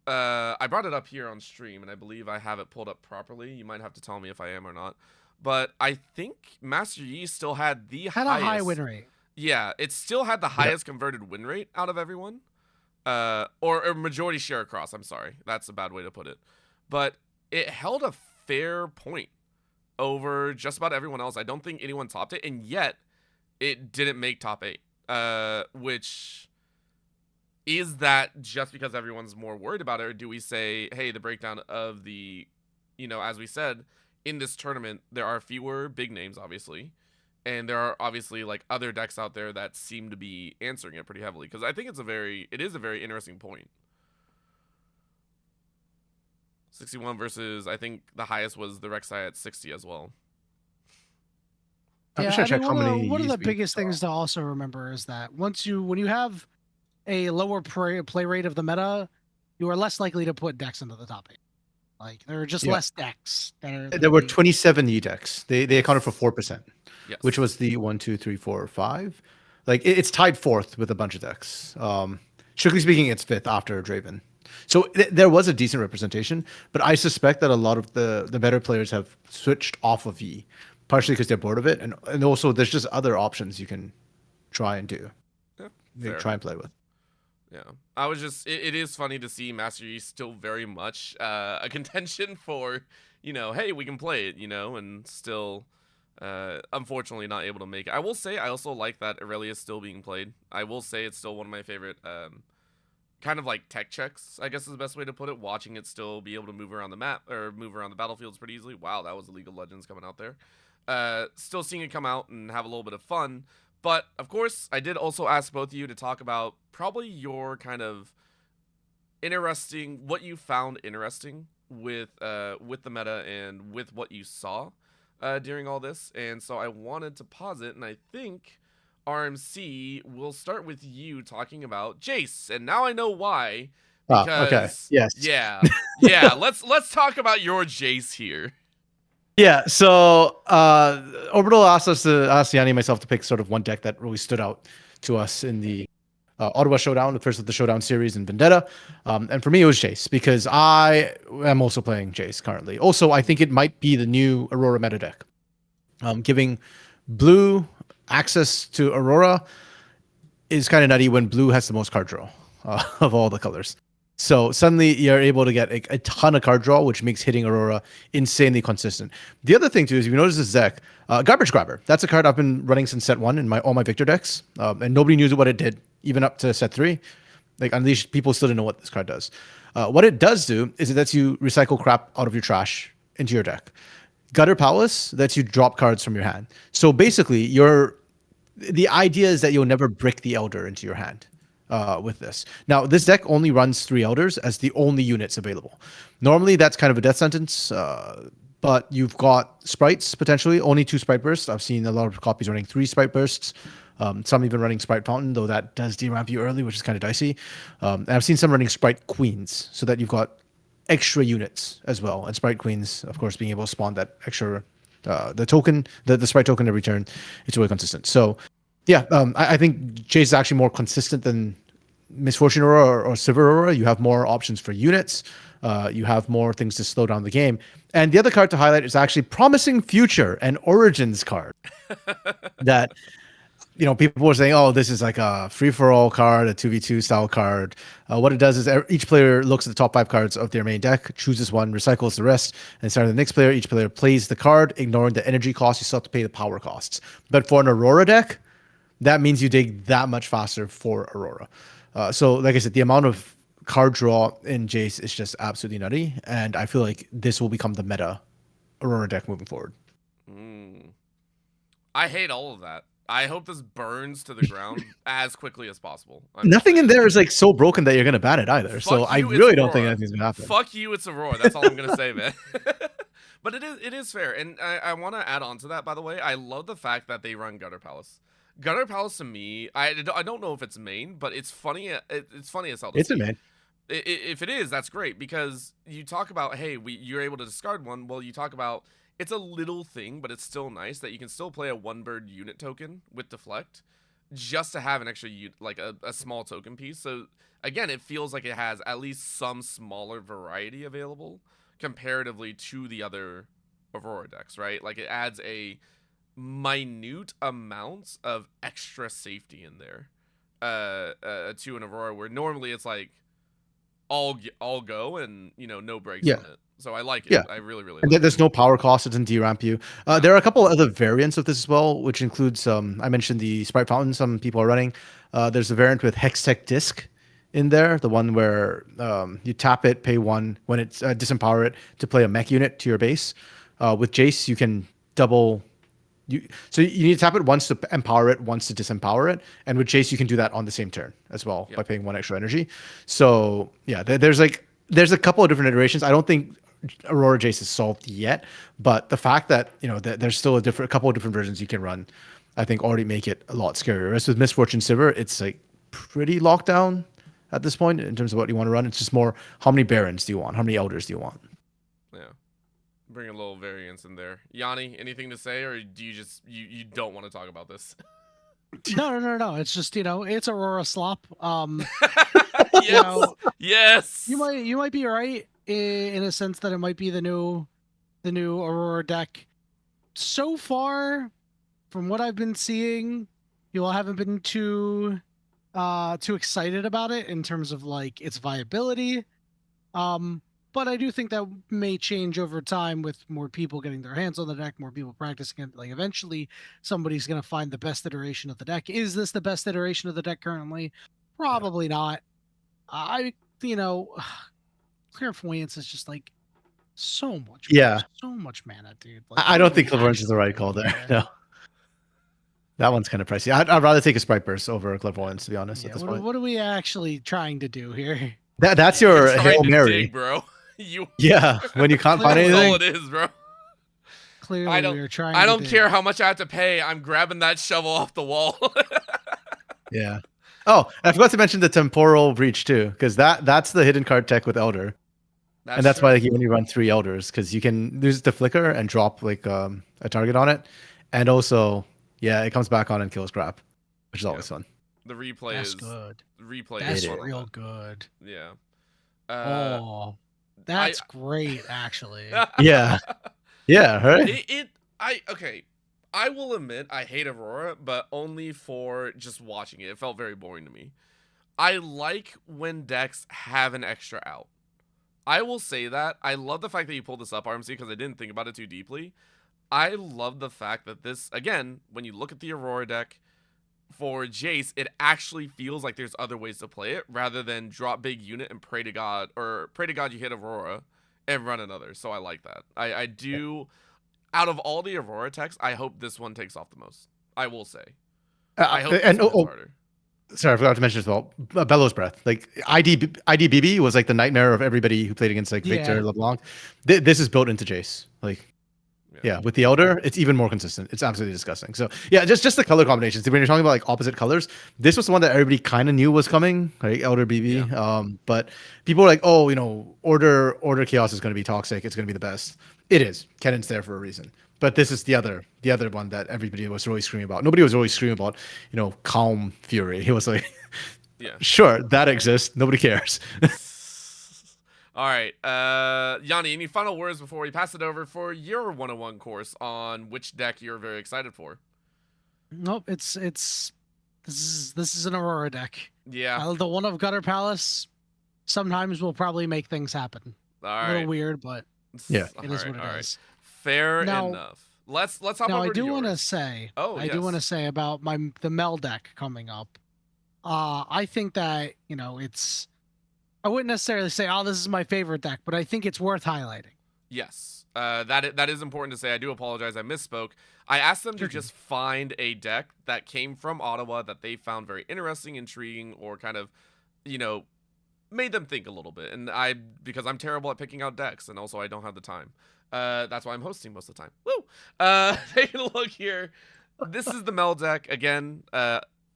I brought it up here on stream, and I believe I have it pulled up properly. You might have to tell me if I am or not. But I think Master Yi still had the highest. Had a high win rate. Yeah, it still had the highest converted win rate out of everyone. Or majority share across, I'm sorry. That's a bad way to put it. But it held a fair point over just about everyone else. I don't think anyone topped it, and yet it didn't make top 8. Which, is that just because everyone's more worried about it, or do we say, hey, the breakdown of the, as we said, in this tournament, there are fewer big names, obviously, and there are obviously like other decks out there that seem to be answering it pretty heavily, because I think it is a very interesting point. 61 versus, I think the highest was the Rek'Sai at 60 as well. Yeah, I mean, one of the biggest things to also remember is that when you have a lower play rate of the meta, you are less likely to put decks into the top 8. Like, there are just less decks. There were 27 E decks. They accounted for 4%, yes. Which was the 1, 2, 3, 4, 5. Like, it's tied 4th with a bunch of decks. Strictly speaking, it's 5th after Draven. So there was a decent representation, but I suspect that a lot of the better players have switched off of E, partially because they're bored of it, and also there's just other options you can try and do. Yeah, try and play with. Yeah, I was just, it is funny to see Master Yi still very much a contention for, hey, we can play it, and still, unfortunately not able to make it. I will say, I also like that Aurelia is still being played. I will say it's still one of my favorite, kind of like tech checks, I guess is the best way to put it. Watching it still be able to move around the map, or move around the battlefields pretty easily. Wow, that was a League of Legends coming out there. Still seeing it come out and have a little bit of fun. But, of course, I did also ask both of you to talk about probably your kind of what you found interesting with the meta and with what you saw during all this. And so I wanted to pause it, and I think RMC will start with you talking about Jace. And now I know why. Because, okay. Yes. Yeah. Let's talk about your Jace here. Yeah, so Orbital asked Yanni and myself to pick sort of one deck that really stood out to us in the Ottowa Showdown, the first of the Showdown series in Vendetta. And for me, it was Jace, because I am also playing Jace currently. Also, I think it might be the new Aurora meta deck. Giving blue access to Aurora is kind of nutty when blue has the most card draw of all the colors. So suddenly you're able to get a ton of card draw, which makes hitting Aurora insanely consistent. The other thing too is, if you notice this deck, Garbage Grabber. That's a card I've been running since set 1 in all my Victor decks, and nobody knew what it did, even up to set 3. Like, Unleashed, people still didn't know what this card does. What it does do is it lets you recycle crap out of your trash into your deck. Gutter Palace lets you drop cards from your hand. So basically, the idea is that you'll never brick the Elder into your hand. with this. Now, this deck only runs 3 Elders as the only units available. Normally, that's kind of a death sentence, but you've got sprites potentially, only 2 sprite bursts. I've seen a lot of copies running 3 sprite bursts. Some even running Sprite Fountain, though that does deramp you early, which is kind of dicey. And I've seen some running Sprite Queens, so that you've got extra units as well. And Sprite Queens, of course, being able to spawn that extra, the token, the Sprite token every turn, it's really consistent. So, yeah, I think Chase is actually more consistent than Misfortune Aurora or Silver Aurora. You have more options for units. You have more things to slow down the game. And the other card to highlight is actually Promising Future, an Origins card that, people were saying, oh, this is like a free-for-all card, a 2v2 style card. What it does is each player looks at the top 5 cards of their main deck, chooses one, recycles the rest, and starting the next player, each player plays the card, ignoring the energy cost. You still have to pay the power costs. But for an Aurora deck, that means you dig that much faster for Aurora. So, like I said, the amount of card draw in Jace is just absolutely nutty, and I feel like this will become the meta Aurora deck moving forward. I hate all of that. I hope this burns to the ground as quickly as possible. Nothing in there is like so broken that you're gonna ban it either. So I really don't think anything's gonna happen. Fuck you, it's Aurora. That's all I'm gonna say, man. But it is fair, and I want to add on to that. By the way, I love the fact that they run Gutter Palace. Gutter Palace to me, I don't know if it's main, but it's funny. It's funny as hell. It's a main. If it is, that's great, because you talk about, hey, you're able to discard one. Well, you talk about, it's a little thing, but it's still nice that you can still play a 1-bird unit token with Deflect just to have an extra, like a small token piece. So again, it feels like it has at least some smaller variety available comparatively to the other Aurora decks, right? Like, it adds a minute amounts of extra safety in there to an Aurora, where normally it's like all go and no breaks on it. So I like it. I really like it. There's no power cost. It doesn't deramp you. There are a couple other variants of this as well, which includes I mentioned the Sprite Fountain. Some people are running. There's a variant with Hextech Disc in there, the one where you tap it, pay 1 when it's disempower it to play a mech unit to your base. With Jace, you can double. So you need to tap it once to empower it, once to disempower it, and with Jace you can do that on the same turn as well by paying 1 extra energy. So yeah, there's a couple of different iterations. I don't think Aurora Jace is solved yet, but the fact that there's still a couple of different versions you can run, I think already make it a lot scarier. Whereas with Misfortune Silver, it's like pretty locked down at this point in terms of what you want to run. It's just more, how many Barons do you want? How many Elders do you want? Yeah. Bring a little variance in there. Yanni, anything to say, or do you just you don't want to talk about this? No. It's just it's Aurora slop. Yes. Yes. You might be right in a sense that it might be the new Aurora deck. So far, from what I've been seeing, you all haven't been too excited about it in terms of like its viability. But I do think that may change over time with more people getting their hands on the deck, more people practicing it. Like, eventually somebody's going to find the best iteration of the deck. Is this the best iteration of the deck currently? Probably not. Clairvoyance is just like so much. So much mana, dude. Like, I don't think Clairvoyance is the right call there. No. That one's kind of pricey. I'd rather take a Sprite Burst over Clairvoyance, to be honest. At this point. What are we actually trying to do here? That's your Hail Mary, bro. When you can't find anything. That's all it is, bro. Clearly, we are trying. I don't care how much I have to pay. I'm grabbing that shovel off the wall. Yeah. Oh, I forgot to mention the Temporal Breach too, because that's the hidden card tech with Elder, and that's why you only run 3 Elders, because you can use the flicker and drop like a target on it, and also it comes back on and kills crap, which is always fun. The replay is good. That's real good. Yeah. That's great, actually. Yeah, right. I will admit I hate Aurora, but only for just watching it. It felt very boring to me. I like when decks have an extra out. I will say that. I love the fact that you pulled this up, RMC, because I didn't think about it too deeply. I love the fact that this, again, when you look at the Aurora deck, for Jace, it actually feels like there's other ways to play it rather than drop big unit and pray to God you hit Aurora and run another. So I like that. I do. Out of all the Aurora techs, I hope this one takes off the most. I will say. I hope this one's harder. Sorry, I forgot to mention as well. Bellows Breath, like IDBB was like the nightmare of everybody who played against like Yeah. Victor LeBlanc. This is built into Jace. Like, yeah, with the Elder, it's even more consistent. It's absolutely disgusting. So yeah, just the color combinations. When you're talking about like opposite colors, this was the one that everybody kind of knew was coming, like Elder BB. Yeah. But people were like, oh, Order Chaos is going to be toxic. It's going to be the best. It is. Kennan's there for a reason. But this is the other one that everybody was really screaming about. Nobody was really screaming about, Calm Fury. He was like, Yeah. sure, that exists. Nobody cares. All right, Yanni, any final words before we pass it over for your 101 course on which deck you're very excited for? Nope, this is an Aurora deck. Yeah. The one of Gutter Palace sometimes will probably make things happen. All A right. little weird, but Yeah. it is what it is. Fair Now- enough. Let's hop Now, over I do to want to yours. say, Oh, I do want to say about the Mel deck coming up. I think that it's. I wouldn't necessarily say, oh, this is my favorite deck, but I think it's worth highlighting. Yes. That is important to say. I do apologize. I misspoke. I asked them to just find a deck that came from Ottawa that they found very interesting, intriguing, or kind of, made them think a little bit. And because I'm terrible at picking out decks, and also I don't have the time. That's why I'm hosting most of the time. Woo! Take a look here. This is the Mel deck again.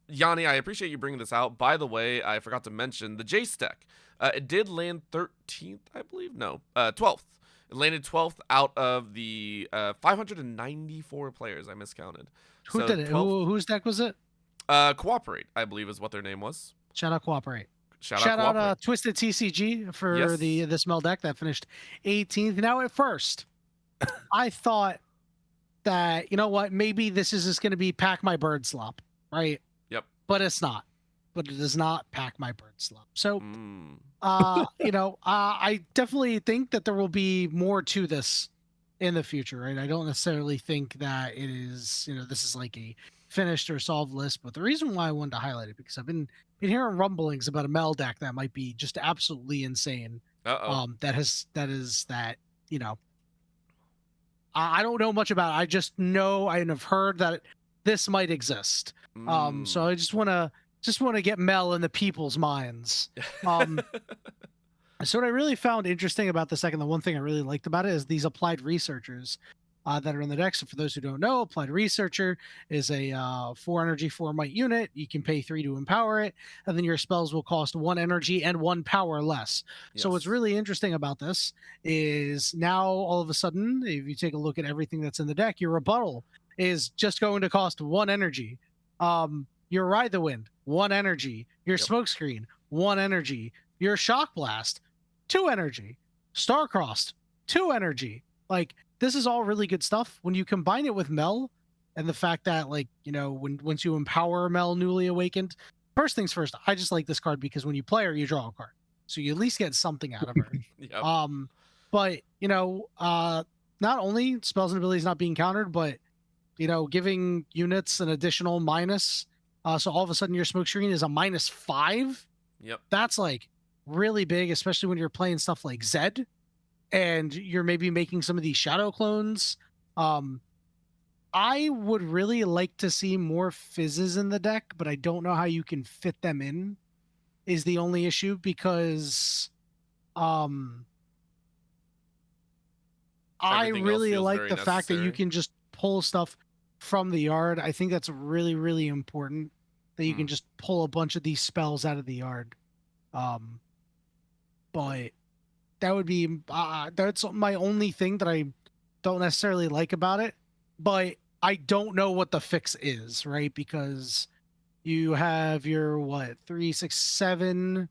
Yanni, I appreciate you bringing this out. By the way, I forgot to mention the Jace deck. It did land 13th, I believe. No, 12th. It landed 12th out of the 594 players. I miscounted. Who did it? Whose deck was it? Cooperate, I believe, is what their name was. Shout out Cooperate. Shout out Twisted TCG for the Mel deck that finished 18th. Now, at first, I thought that, you know what, maybe this is just going to be Pack My Bird Slop, right? Yep. But it's not. But it does not Pack My Bird Slop. So, I definitely think that there will be more to this in the future, right? I don't necessarily think that it is, this is like a finished or solved list. But the reason why I wanted to highlight it, because I've been hearing rumblings about a Mel deck that might be just absolutely insane. I don't know much about it. I just know I have heard that this might exist. So I just want to get Mel in the people's minds. So what I really found interesting about this deck, and the one thing I really liked about it, is these applied researchers that are in the deck. So for those who don't know, applied researcher is a 4 energy, 4 might unit. You can pay 3 to empower it, and then your spells will cost 1 energy and 1 power less. Yes. So what's really interesting about this is now all of a sudden, if you take a look at everything that's in the deck, your rebuttal is just going to cost 1 energy. Your Ride the Wind, 1 energy. Your Smokescreen, 1 energy. Your Shock Blast, 2 energy. Starcrossed, 2 energy. Like, this is all really good stuff. When you combine it with Mel, and the fact that, once you empower Mel Newly Awakened, first things first, I just like this card because when you play her, you draw a card. So you at least get something out of her. Yep. But, not only spells and abilities not being countered, but, giving units an additional minus. So all of a sudden your Smokescreen is a -5. Yep. That's really big, especially when you're playing stuff like Zed and you're maybe making some of these shadow clones. I would really like to see more fizzes in the deck, but I don't know how you can fit them in is the only issue, because I really like the fact that you can just pull stuff from the yard. I think that's really, really important, that you can just pull a bunch of these spells out of the yard. But that would be that's my only thing that I don't necessarily like about it. But I don't know what the fix is, right? Because you have your 3, 6, 7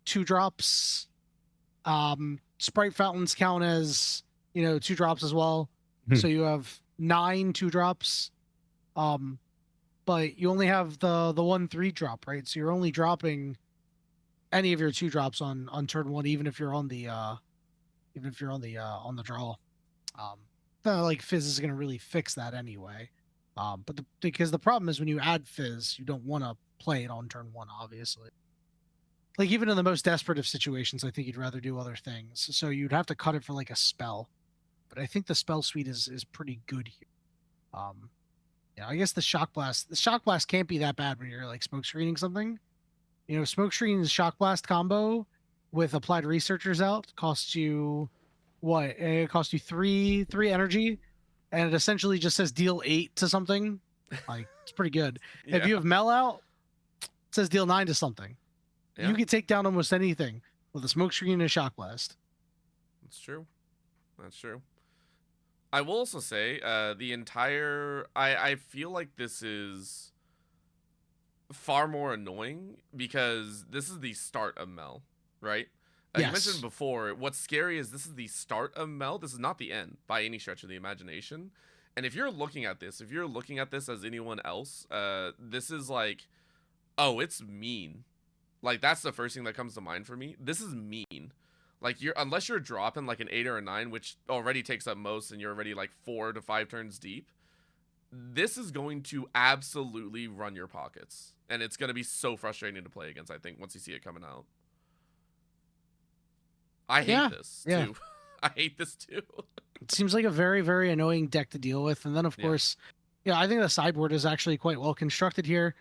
2-drops. Sprite fountains count as 2-drops as well. So you have 9 2-drops. But you only have the 1 3-drop, right? So you're only dropping any of your 2-drops on turn 1, even if you're on the on the draw. Fizz is going to really fix that anyway. Because the problem is when you add Fizz, you don't want to play it on turn 1, obviously. Like, even in the most desperate of situations, I think you'd rather do other things. So you'd have to cut it for a spell. But I think the spell suite is pretty good here. Yeah, I guess the shock blast. The shock blast can't be that bad when you're like smoke screening something. You know, smoke screen and shock blast combo with applied researchers out costs you what? It costs you three energy, and it essentially just says deal 8 to something. Like it's pretty good. If you have Mel out, it says deal 9 to something. Yeah. You can take down almost anything with a smoke screen and a shock blast. That's true. That's true. I will also say, I feel like this is far more annoying because this is the start of Mel, right? You Yes. mentioned before, what's scary is this is the start of Mel. This is not the end by any stretch of the imagination. And if you're looking at this as anyone else, this is like, oh, it's mean. Like, that's the first thing that comes to mind for me. This is mean. Like, unless you're dropping like an 8 or a 9, which already takes up most, and you're already like 4 to 5 turns deep, this is going to absolutely run your pockets. And it's going to be so frustrating to play against, I think, once you see it coming out. I hate this, too. I hate this, too. It seems like a very, very annoying deck to deal with. And then, of course, I think the sideboard is actually quite well constructed here.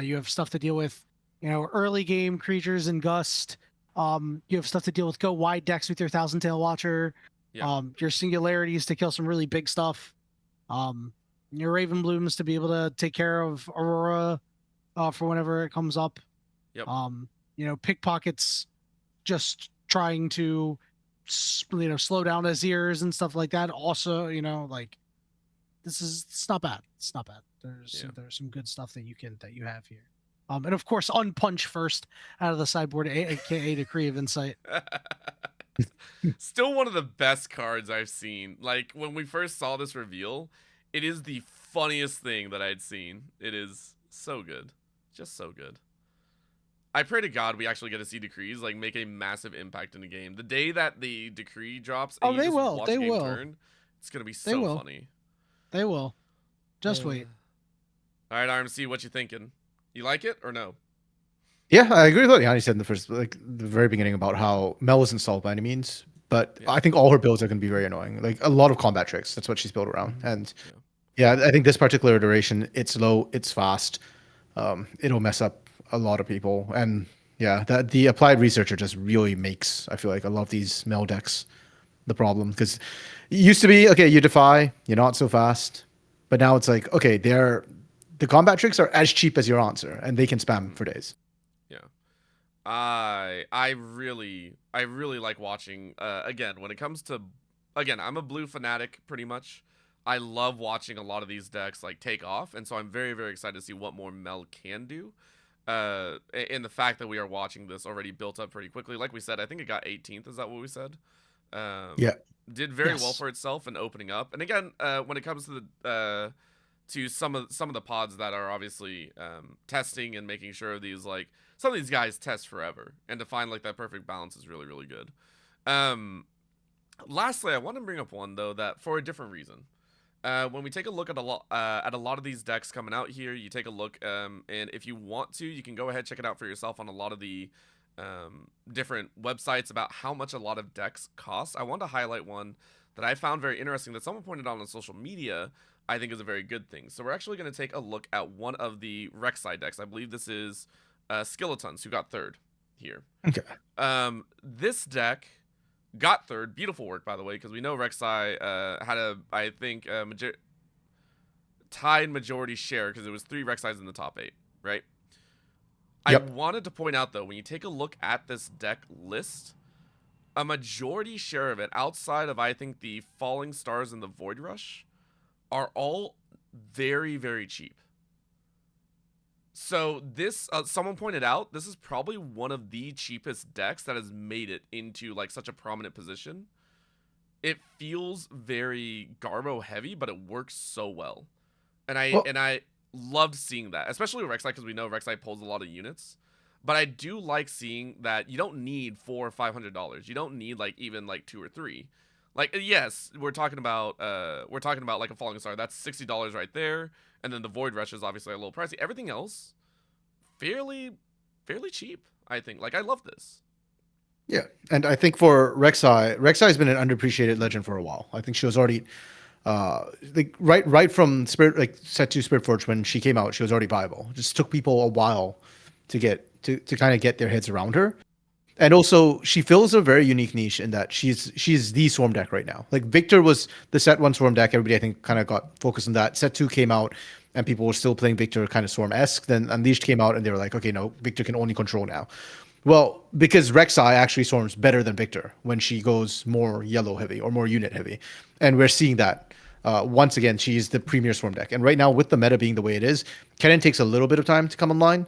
You have stuff to deal with, early game creatures and Gust. You have stuff to deal with go wide decks with your Thousand Tail Watcher. Your Singularities to kill some really big stuff. Your Raven Blooms to be able to take care of Aurora for whenever it comes up. Pickpockets just trying to slow down Azirs and stuff like that. Also, like it's not bad. It's not bad. There's some good stuff that you have here. And of course, unpunch first out of the sideboard, aka Decree of Insight. Still one of the best cards I've seen. Like, when we first saw this reveal, it is the funniest thing that I'd seen. It is so good. Just so good. I pray to God we actually get to see Decrees like make a massive impact in the game. The day that the Decree drops, and they will. They will. Turn, it's gonna be so funny. They will. Just wait. All right, RMC, what you thinking? You like it or no? Yeah, I agree with what Yanni said in the very beginning about how Mel isn't solved by any means, but I think all her builds are going to be very annoying. Like a lot of combat tricks. That's what she's built around. And I think this particular iteration, it's low, it's fast. It'll mess up a lot of people. And the applied researcher just really makes, I feel like, a lot of these Mel decks the problem, because it used to be, okay, you defy, you're not so fast, but now it's like, okay, the combat tricks are as cheap as your answer, and they can spam for days. Yeah, I really like watching. Again, when it comes to, I'm a blue fanatic pretty much. I love watching a lot of these decks like take off, and so I'm very, very excited to see what more Mel can do. In the fact that we are watching this already built up pretty quickly. Like we said, I think it got 18th. Is that what we said? Did very well for itself in opening up. And again, when it comes to the to some of the pods that are obviously testing and making sure these, like, some of these guys test forever, and to find like that perfect balance is really, really good. Lastly, I want to bring up one though that for a different reason. When we take a look at a lot of these decks coming out here, you take a look, and if you want to, you can go ahead check it out for yourself on a lot of the different websites about how much a lot of decks cost. I want to highlight one that I found very interesting that someone pointed out on social media. I think is a very good thing. So we're actually going to take a look at one of the Rek'Sai decks. I believe this is Skeletons, who got third here. Okay. This deck got third. Beautiful work, by the way, because we know Rek'Sai had tied majority share because it was 3 Rek'Sais in the top 8, right? Yep. I wanted to point out, though, when you take a look at this deck list, a majority share of it, outside of, I think, the Falling Stars and the Void Rush, are all very, very cheap. So this, someone pointed out, this is probably one of the cheapest decks that has made it into like such a prominent position. It feels very Garbo heavy, but it works so well. And I loved seeing that, especially with Rek'Sai, because we know Rek'Sai pulls a lot of units. But I do like seeing that you don't need $400 or $500. You don't need like even like 2 or 3. Like, yes, we're talking about like a Falling Star. That's $60 right there. And then the Void Rush is obviously a little pricey. Everything else, fairly cheap, I think. Like, I love this. Yeah, and I think for Rek'Sai has been an underappreciated legend for a while. I think she was already Like right from Spirit, like set 2 Spirit Forge, when she came out, she was already viable. It just took people a while to get to kind of get their heads around her. And also, she fills a very unique niche in that she's the Swarm deck right now. Like Victor was the set 1 Swarm deck. Everybody, I think, kind of got focused on that. Set 2 came out, and people were still playing Victor kind of Swarm-esque. Then Unleashed came out, and they were like, okay, no, Victor can only control now. Well, because Rek'Sai actually swarms better than Victor when she goes more yellow heavy or more unit heavy. And we're seeing that. Once again, she's the premier Swarm deck. And right now, with the meta being the way it is, Kennen takes a little bit of time to come online.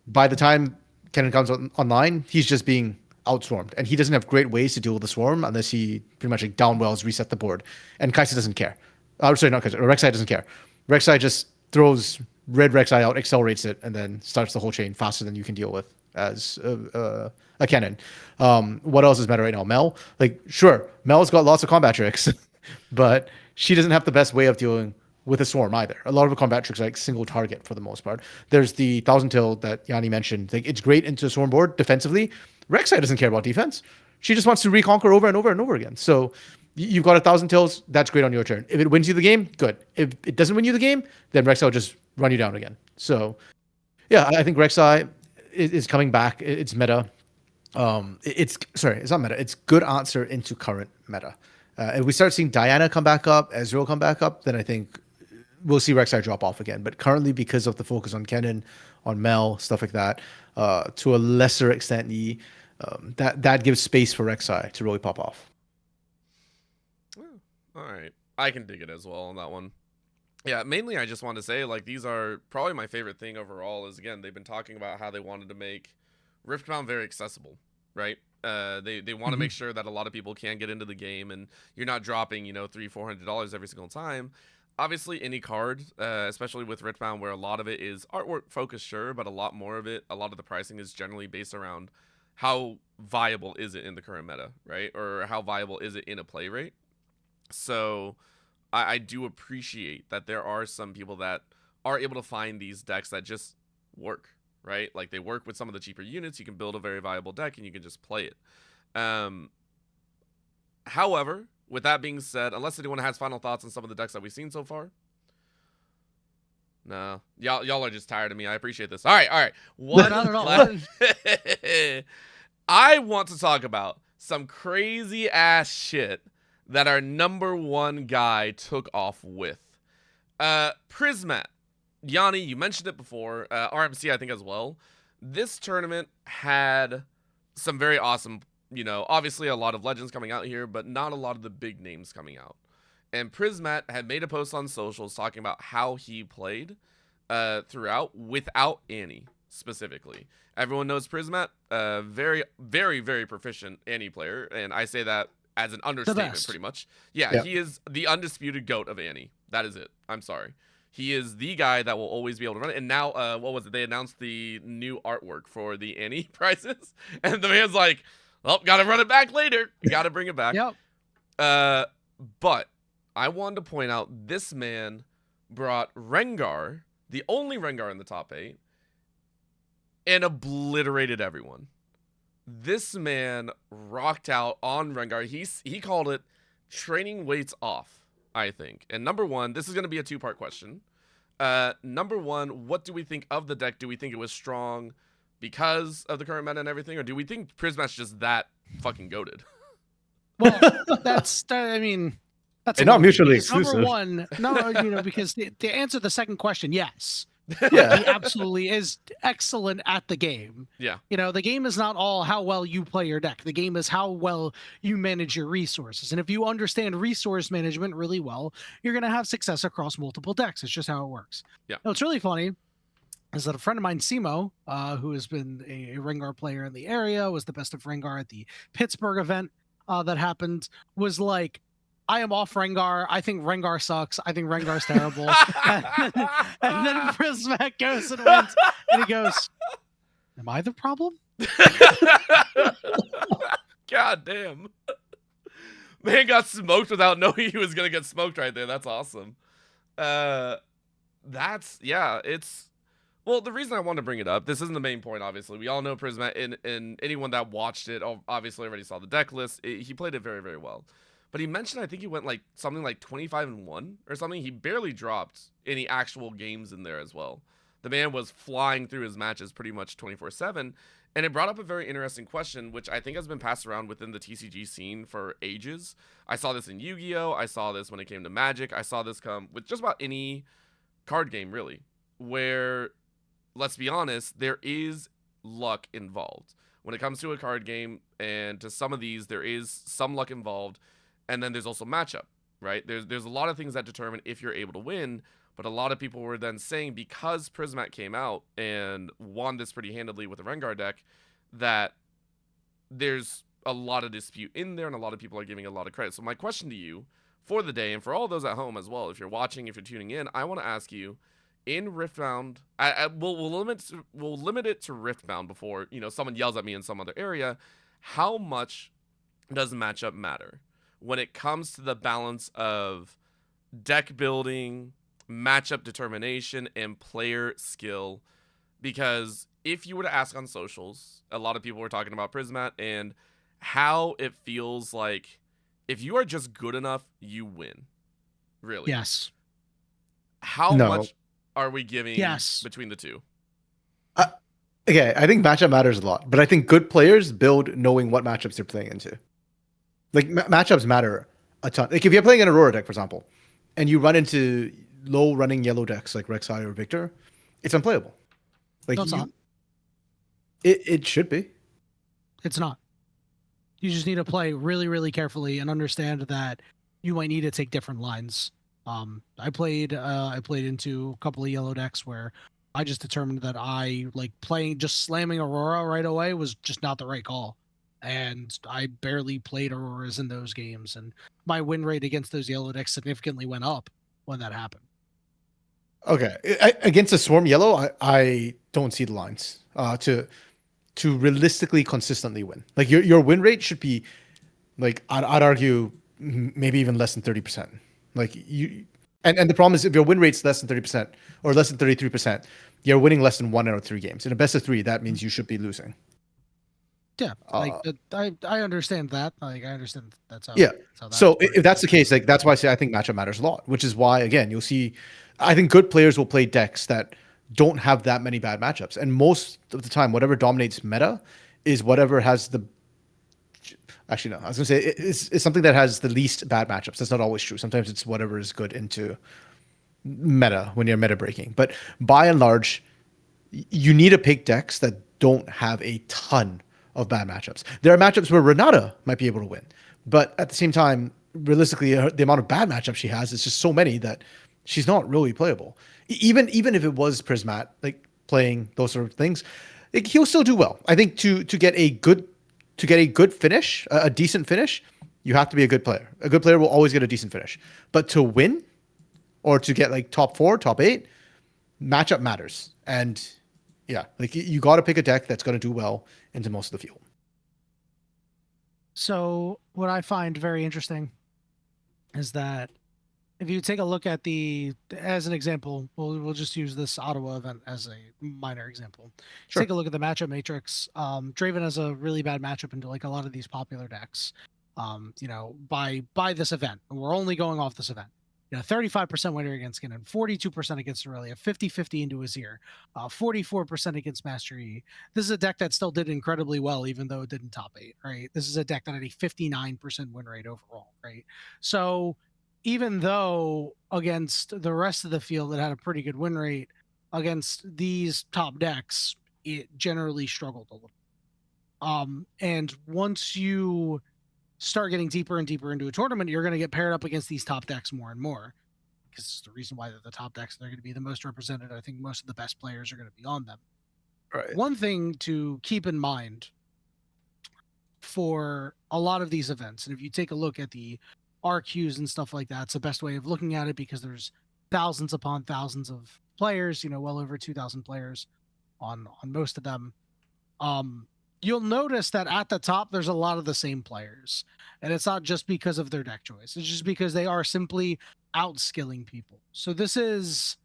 By the time Kennen comes online, he's just being outswarmed. And he doesn't have great ways to deal with the swarm unless he pretty much like downwells, reset the board. And Kai'Sa doesn't care. Sorry, not Kai'Sa. Rek'Sai doesn't care. Rek'Sai just throws red Rek'Sai out, accelerates it, and then starts the whole chain faster than you can deal with as a Kennen. What else is meta right now? Mel? Like, sure, Mel's got lots of combat tricks, but she doesn't have the best way of dealing with a swarm either. A lot of the combat tricks are like single target for the most part. There's the Thousand Till that Yanni mentioned. Like, it's great into a swarm board defensively. Rek'Sai doesn't care about defense. She just wants to reconquer over and over and over again. So you've got 1,000 Tills. That's great on your turn. If it wins you the game, good. If it doesn't win you the game, then Rek'Sai will just run you down again. So yeah, I think Rek'Sai is coming back. It's meta. It's not meta. It's good answer into current meta. If we start seeing Diana come back up, Ezreal come back up, then I think we'll see Rek'Sai drop off again. But currently, because of the focus on Kennen, on Mel, stuff like that, to a lesser extent, Yi, that gives space for Rek'Sai to really pop off. All right, I can dig it as well on that one. Yeah, mainly I just want to say, like, these are probably my favorite thing overall is, again, they've been talking about how they wanted to make Riftbound very accessible, right? They want to make sure that a lot of people can get into the game and you're not dropping, $300-$400 every single time. Obviously, any card, especially with Riftbound, where a lot of it is artwork focused, sure, but a lot of the pricing is generally based around how viable is it in the current meta, right? Or how viable is it in a play rate? So I do appreciate that there are some people that are able to find these decks that just work, right? Like, they work with some of the cheaper units. You can build a very viable deck and you can just play it. However, with that being said, unless anyone has final thoughts on some of the decks that we've seen so far. No, y'all are just tired of me. I appreciate this. All right. Not at all. I want to talk about some crazy ass shit that our #1 guy took off with. Prismat. Yanni, you mentioned it before. RMC, I think, as well. This tournament had some very awesome, obviously a lot of legends coming out here, but not a lot of the big names coming out. And Prismat had made a post on socials talking about how he played throughout without Annie specifically. Everyone knows Prismat, very, very, very proficient Annie player, and I say that as an understatement, pretty much. Yeah, he is the undisputed GOAT of Annie. That is it. I'm sorry. He is the guy that will always be able to run it. And now, what was it? They announced the new artwork for the Annie prizes. And the man's like, well, gotta run it back later. Gotta bring it back. Yep. But I wanted to point out this man brought Rengar, the only Rengar in the top 8, and obliterated everyone. This man rocked out on Rengar. He called it training weights off, I think. And #1, this is going to be a 2-part question. #1, what do we think of the deck? Do we think it was strong because of the current meta and everything? Or do we think Prismat's just that fucking goated? Well, that's not mutually exclusive. #1, no, because to answer the second question, yes. Yeah. He absolutely is excellent at the game. Yeah. The game is not all how well you play your deck. The game is how well you manage your resources. And if you understand resource management really well, you're going to have success across multiple decks. It's just how it works. Yeah. Now, what's really funny is that a friend of mine, Simo, who has been a Rengar player in the area, was the best of Rengar at the Pittsburgh event that happened, was like, I am off Rengar. I think Rengar sucks. I think Rengar's terrible. and then Prismat goes and wins. And he goes, am I the problem? God damn. Man got smoked without knowing he was going to get smoked right there. That's awesome. Well, the reason I wanted to bring it up, this isn't the main point, obviously. We all know Prismat, and anyone that watched it obviously already saw the deck list. He played it very, very well. but he mentioned I think he went like something like 25-1 or something. He barely dropped any actual games in there as well. The man was flying through his matches pretty much 24/7, and it brought up a very interesting question, which I think has been passed around within the TCG scene for ages. I saw this in Yu-Gi-Oh! I saw this when it came to Magic. I saw this come with just about any card game, really, where, let's be honest, there is luck involved. When it comes to a card game, and to some of these, there is some luck involved, and then there's also matchup, right? There's a lot of things that determine if you're able to win, but a lot of people were then saying because Prismat came out and won this pretty handily with the Rengar deck, that there's a lot of dispute in there, and a lot of people are giving a lot of credit. So my question to you for the day, and for all those at home as well, if you're watching, if you're tuning in, I want to ask you, in Riftbound, we'll limit it to Riftbound before someone yells at me in some other area. How much does matchup matter when it comes to the balance of deck building, matchup determination, and player skill? Because if you were to ask on socials, a lot of people were talking about Prismat and how it feels like if you are just good enough, you win. Really? Yes. How No. much are we giving Yes. between the two? Okay, I think matchup matters a lot, but I think good players build knowing what matchups they're playing into. Like matchups matter a ton. Like if you're playing an Aurora deck, for example, and you run into low running yellow decks like Rek'Sai or Victor, it's unplayable. Like No, it's not. It should be. It's not. You just need to play really, really carefully and understand that you might need to take different lines. I played into a couple of yellow decks where I just determined that I like playing just slamming Aurora right away was just not the right call. And I barely played Auroras in those games, and my win rate against those yellow decks significantly went up when that happened. Okay, against a Swarm Yellow, I don't see the lines to realistically consistently win. Like your win rate should be like I'd argue maybe even less than 30%. Like and the problem is if your win rate's less than 30% or less than 33%, you're winning less than 1 out of 3 games. In a best of 3, that means you should be losing. Yeah, like I understand that. Like I understand that's how. Yeah. That's how So works. if that's the case, like that's why I say I think matchup matters a lot, which is why again you'll see, I think good players will play decks that don't have that many bad matchups, and most of the time, whatever dominates meta is whatever has the. Actually, no, I was gonna say it's something that has the least bad matchups. That's not always true. Sometimes it's whatever is good into meta when you're meta breaking. But by and large, you need to pick decks that don't have a ton of bad matchups. There are matchups where Renata might be able to win, but at the same time, realistically, the amount of bad matchups she has is just so many that she's not really playable. Even if it was Prismat, like playing those sort of things, he'll still do well. I think to get a good finish, a decent finish, you have to be a good player. A good player will always get a decent finish, but to win or to get like top 4, top 8, matchup matters. And yeah, like you got to pick a deck that's going to do well into most of the field. So what I find very interesting is that if you take a look at as an example, we'll just use this Ottawa event as a minor example. Sure. Take a look at the matchup matrix. Draven has a really bad matchup into like a lot of these popular decks. By this event, we're only going off this event. 35% win rate against Skinner, 42% against Aurelia, 50-50 into Azir, 44% against Master Yi. This is a deck that still did incredibly well, even though it didn't top 8, right? This is a deck that had a 59% win rate overall, right? So even though against the rest of the field it had a pretty good win rate, against these top decks, it generally struggled a little. And once you start getting deeper and deeper into a tournament, you're going to get paired up against these top decks more and more, because it's the reason why they're the top decks. They're going to be the most represented. I think most of the best players are going to be on them. Right. One thing to keep in mind for a lot of these events, and if you take a look at the RQs and stuff like that, it's the best way of looking at it, because there's thousands upon thousands of players, well over 2,000 players on most of them. You'll notice that at the top there's a lot of the same players, and it's not just because of their deck choice. It's just because they are simply outskilling people. So this is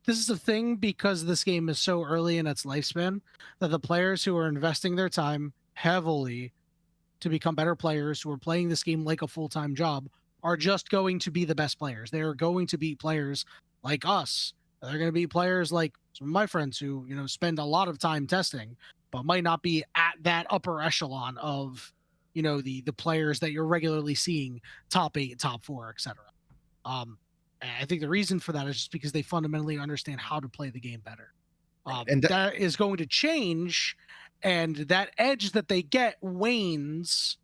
a thing, because this game is so early in its lifespan, that the players who are investing their time heavily to become better players, who are playing this game like a full-time job, are just going to be the best players. They are going to beat players like us. They're going to be players like some of my friends who, spend a lot of time testing, but might not be at that upper echelon of, the players that you're regularly seeing top 8, top 4, etc. And I think the reason for that is just because they fundamentally understand how to play the game better. And that is going to change, and that edge that they get wanes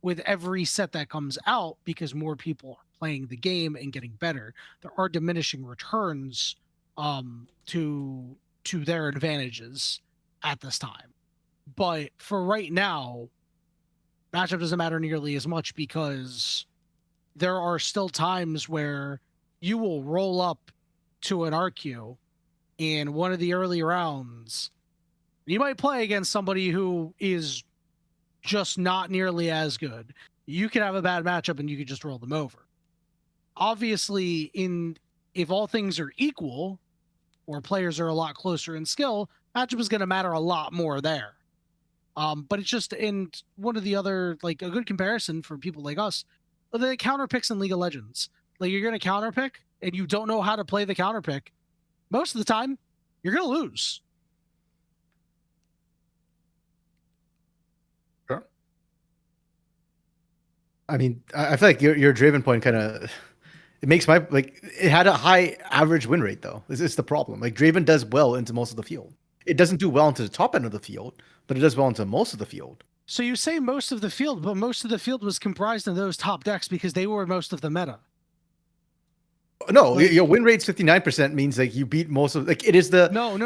with every set that comes out because more people are playing the game and getting better. There are diminishing returns to their advantages at this time. But for right now, matchup doesn't matter nearly as much because there are still times where you will roll up to an RQ in one of the early rounds. You might play against somebody who is just not nearly as good. You could have a bad matchup and you could just roll them over. Obviously, if all things are equal, or players are a lot closer in skill, matchup is going to matter a lot more there. But it's just in one of the other, like a good comparison for people like us, the counter picks in League of Legends. Like you're going to counter pick and you don't know how to play the counter pick. Most of the time, you're going to lose. Sure. I mean, I feel like your Draven point kind of, it makes my, like, it had a high average win rate though. This is the problem. Like Draven does well into most of the field. It doesn't do well into the top end of the field, but it does well into most of the field. So you say most of the field, but most of the field was comprised of those top decks because they were most of the meta. No, your win rate's 59% means like you beat most of, like, it is the No,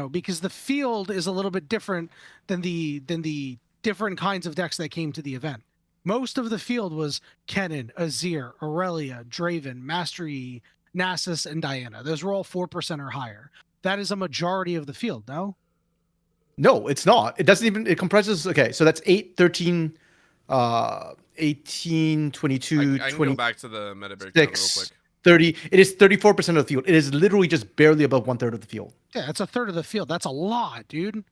because the field is a little bit different than the different kinds of decks that came to the event. Most of the field was Kennen, Azir, Aurelia, Draven, Mastery, Nasus, and Diana. Those were all 4% or higher. That is a majority of the field, no? No, it's not. It doesn't even, it comprises, okay, so that's 8, 13, 18, 22, I can 20, go back to the meta breakdown real quick. 30. It is 34% of the field. It is literally just barely above 1/3 of the field. Yeah, that's a third of the field. That's a lot, dude.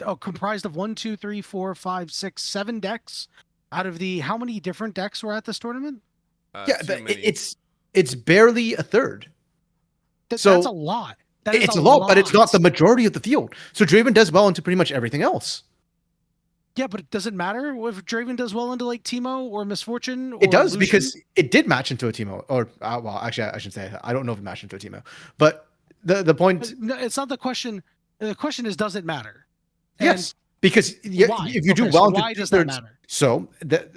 Oh, comprised of 1, 2, 3, 4, 5, 6, 7 decks out of the, how many different decks were at this tournament? Yeah, it's barely a third. So that's a lot. It's a lot, but it's not the majority of the field. So Draven does well into pretty much everything else. Yeah, but it doesn't matter if Draven does well into like Teemo or Misfortune. Or it does, Lucian. because it did match into a Teemo. Or well, actually, I should say I don't know if it matched into a Teemo. But the point, no, it's not the question. The question is, does it matter? Yes, because if you do well, so why does that matter? So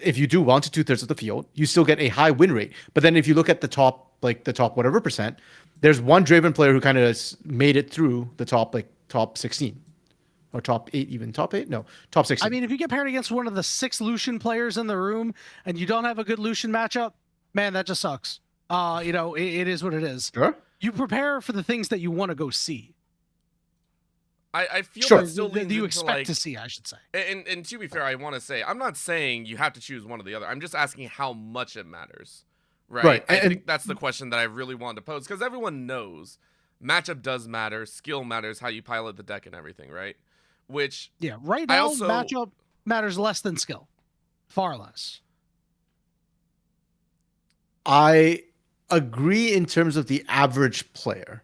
if you do well into 2/3 of the field, you still get a high win rate. But then if you look at the top whatever percent, there's one Draven player who kind of made it through the top 16. Or top 8, even top 8? No, top 16. I mean, if you get paired against one of the 6 Lucian players in the room and you don't have a good Lucian matchup, man, that just sucks. It is what it is. Sure. You prepare for the things that you want to go see. I feel sure. that still leans you into, expect to see, I should say. And to be fair, I want to say, I'm not saying you have to choose one or the other. I'm just asking how much it matters. Right. I think that's the question that I really wanted to pose, because everyone knows matchup does matter, skill matters, how you pilot the deck and everything, right? Which, yeah, right now, matchup matters less than skill. Far less. I agree in terms of the average player.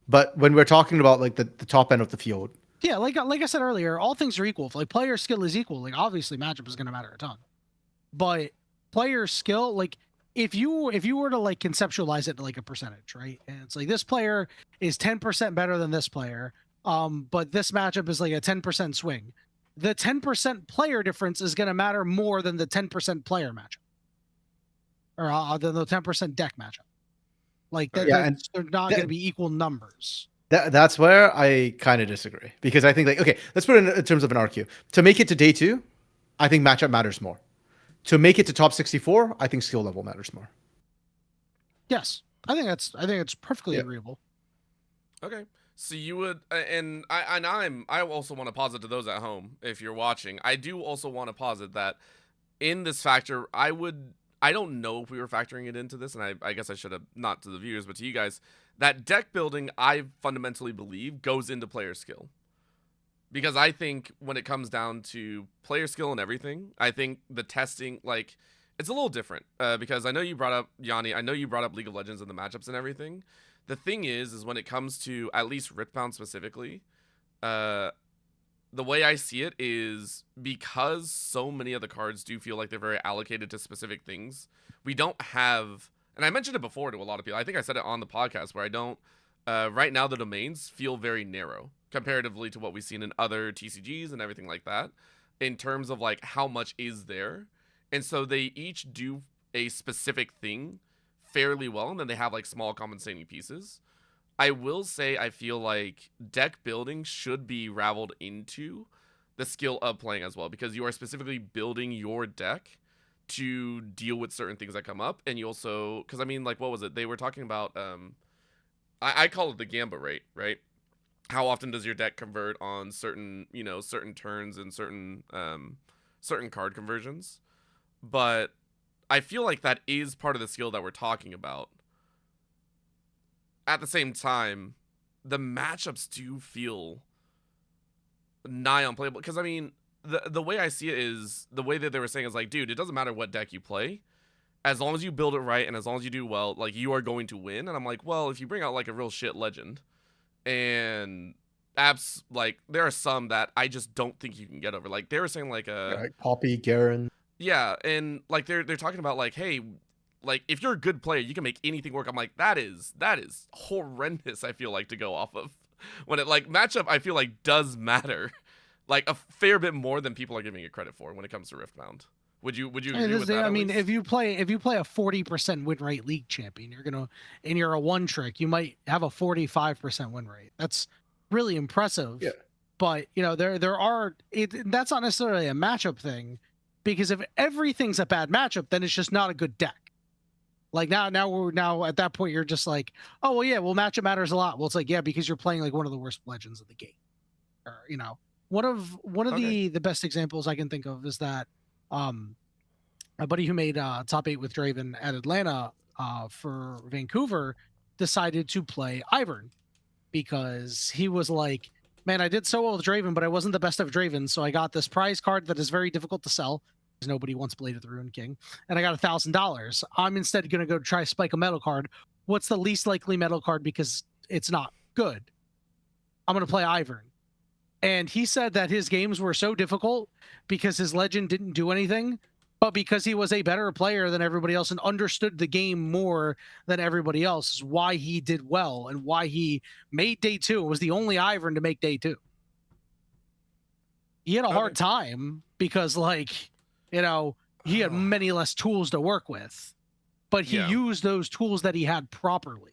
But when we're talking about like the top end of the field. Yeah, like I said earlier, all things are equal. If like player skill is equal, like obviously matchup is going to matter a ton. But player skill, like if you were to like conceptualize it to like a percentage, right? And it's like this player is 10% better than this player. But this matchup is like a 10% swing. The 10% player difference is going to matter more than the 10% player matchup, or than the 10% deck matchup. Like that, and they're not going to be equal numbers. That's where I kind of disagree, because I think, like, okay, let's put it in terms of an RQ. To make it to day 2, I think matchup matters more. To make it to top 64, I think skill level matters more. Yes, I think it's perfectly agreeable. Okay. So you would, and I also want to posit to those at home, if you're watching, I do also want to posit that in this factor, I don't know if we were factoring it into this, and I guess I should have, not to the viewers, but to you guys, that deck building, I fundamentally believe, goes into player skill. Because I think when it comes down to player skill and everything, I think the testing, like, it's a little different. Because I know you brought up, Yanni, I know you brought up League of Legends and the matchups and everything. The thing is when it comes to at least Riftbound specifically, the way I see it is because so many of the cards do feel like they're very allocated to specific things, we don't have, and I mentioned it before to a lot of people, I think I said it on the podcast, where I don't, right now the domains feel very narrow comparatively to what we've seen in other TCGs and everything like that, in terms of like how much is there. And so they each do a specific thing fairly well, and then they have like small compensating pieces. I will say I feel like deck building should be raveled into the skill of playing as well, because you are specifically building your deck to deal with certain things that come up. And you also, because I mean, like, what was it? They were talking about, I call it the Gamba rate, right? How often does your deck convert on certain, certain turns and certain card conversions? But I feel like that is part of the skill that we're talking about. At the same time, the matchups do feel nigh unplayable. Because, I mean, the way I see it is, the way that they were saying is like, dude, it doesn't matter what deck you play. As long as you build it right and as long as you do well, like, you are going to win. And I'm like, well, if you bring out, like, a real shit legend, and like, there are some that I just don't think you can get over. Like, they were saying, like, Like Poppy, Garen. yeah, and, like, they're talking about, like, hey, like, if you're a good player, you can make anything work. I'm like, that is horrendous, I feel like, to go off of. When it, like, matchup, I feel like, does matter. Like, a fair bit more than people are giving it credit for when it comes to Riftbound. Would you agree with that? I mean, if you play a 40% win rate league champion, you're a one trick, you might have a 45% win rate. That's really impressive. Yeah. But that's not necessarily a matchup thing, because if everything's a bad matchup, then it's just not a good deck. Like now at that point, you're just like, oh well, yeah, well, matchup matters a lot. Well, it's like, yeah, because you're playing like one of the worst legends of the game, or one of Okay. the best examples I can think of is that my buddy who made top 8 with Draven at Atlanta for Vancouver decided to play Ivern, because he was like, man, I did so well with Draven, but I wasn't the best of Draven, so I got this prize card that is very difficult to sell, because nobody wants Blade of the Ruined King, and I got $1,000. I'm instead going to go try spike a metal card. What's the least likely metal card because it's not good? I'm going to play Ivern. And he said that his games were so difficult because his legend didn't do anything, but because he was a better player than everybody else and understood the game more than everybody else, is why he did well and why he made day 2. It was the only Ivern to make day 2. He had a hard time because, like, he had many less tools to work with, but he used those tools that he had properly.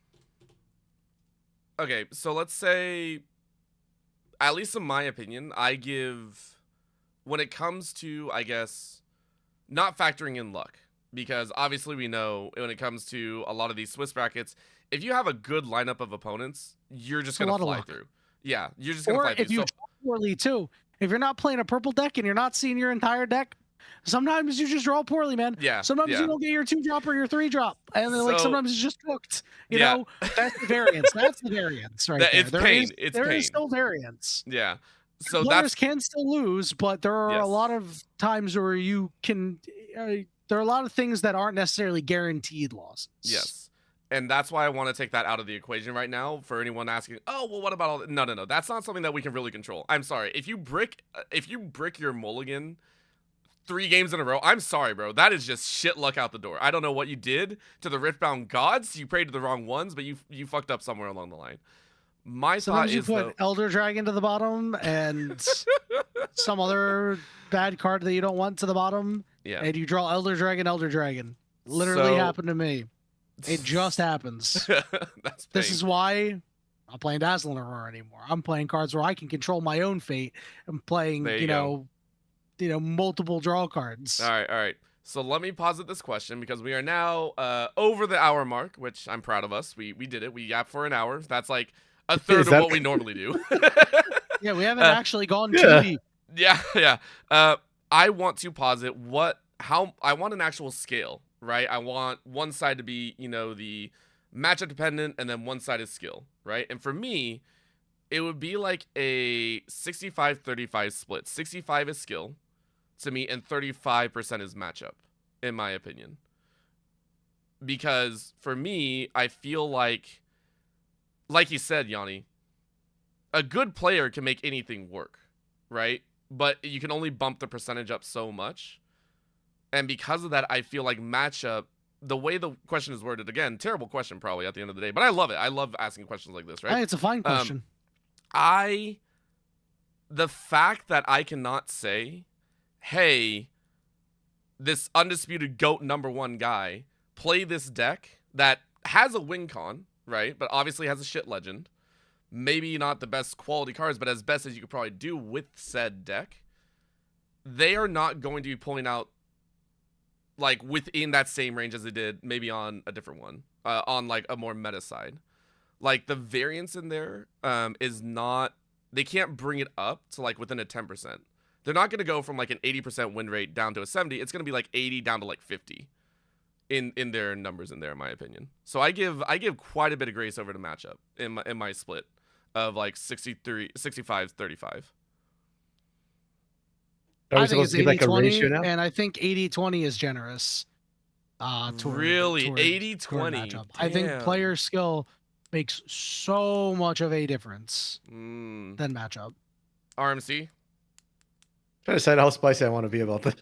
Okay, so let's say, at least in my opinion, I give, when it comes to, I guess, not factoring in luck, because obviously we know when it comes to a lot of these Swiss brackets, if you have a good lineup of opponents, you're just going to fly through. Yeah, you're just going to fly through. Or if you draw poorly too, if you're not playing a purple deck and you're not seeing your entire deck, sometimes you just draw poorly, man. Yeah. Sometimes you don't get your 2-drop or your 3-drop, and then like sometimes it's just cooked. You know, that's the variance. That's the variance, right? It's there. pain. There is still variance. Yeah. So players can still lose, but there are a lot of times where you can. There are a lot of things that aren't necessarily guaranteed losses. Yes. And that's why I want to take that out of the equation right now for anyone asking, oh, well, what about all that? No. That's not something that we can really control. I'm sorry. If you brick your mulligan 3 games in a row, I'm sorry, bro. That is just shit luck out the door. I don't know what you did to the Riftbound gods. You prayed to the wrong ones, but you fucked up somewhere along the line. My Sometimes thought is, you put Elder Dragon to the bottom and some other bad card that you don't want to the bottom. Yeah. And you draw Elder Dragon. Literally happened to me. It just happens. This is why I'm not playing Dazzling Aurora anymore. I'm playing cards where I can control my own fate. I'm playing, multiple draw cards. All right. So let me posit this question, because we are now over the hour mark, which I'm proud of us. We did it. We yapped for an hour. That's like a third of what we normally do. Yeah, we haven't actually gone too deep. Yeah. I want to posit how I want an actual scale, right? I want one side to be, the matchup dependent, and then one side is skill, right? And for me, it would be like a 65-35 split. 65 is skill to me, and 35% is matchup, in my opinion. Because for me, I feel like you said, Yanni, a good player can make anything work, right? But you can only bump the percentage up so much. And because of that, I feel like matchup, the way the question is worded, again, terrible question probably at the end of the day, but I love it. I love asking questions like this, right? Hey, it's a fine question. The fact that I cannot say, hey, this undisputed GOAT #1 guy, play this deck that has a win con, right? But obviously has a shit legend. Maybe not the best quality cards, but as best as you could probably do with said deck. They are not going to be pulling out like within that same range as they did maybe on a different one, on like a more meta side. Like the variance in there is not, they can't bring it up to like within a 10%. They're not going to go from like an 80% win rate down to a 70. It's going to be like 80 down to like 50 in their numbers in there, in my opinion. So I give quite a bit of grace over to matchup in my split of like 65-35. Are we I think supposed it's to give like a ratio 80-20, now? and I think 80-20 is generous. Really? 80-20? Matchup. I think player skill makes so much of a difference than matchup. RMC? Trying to decide how spicy I want to be about this.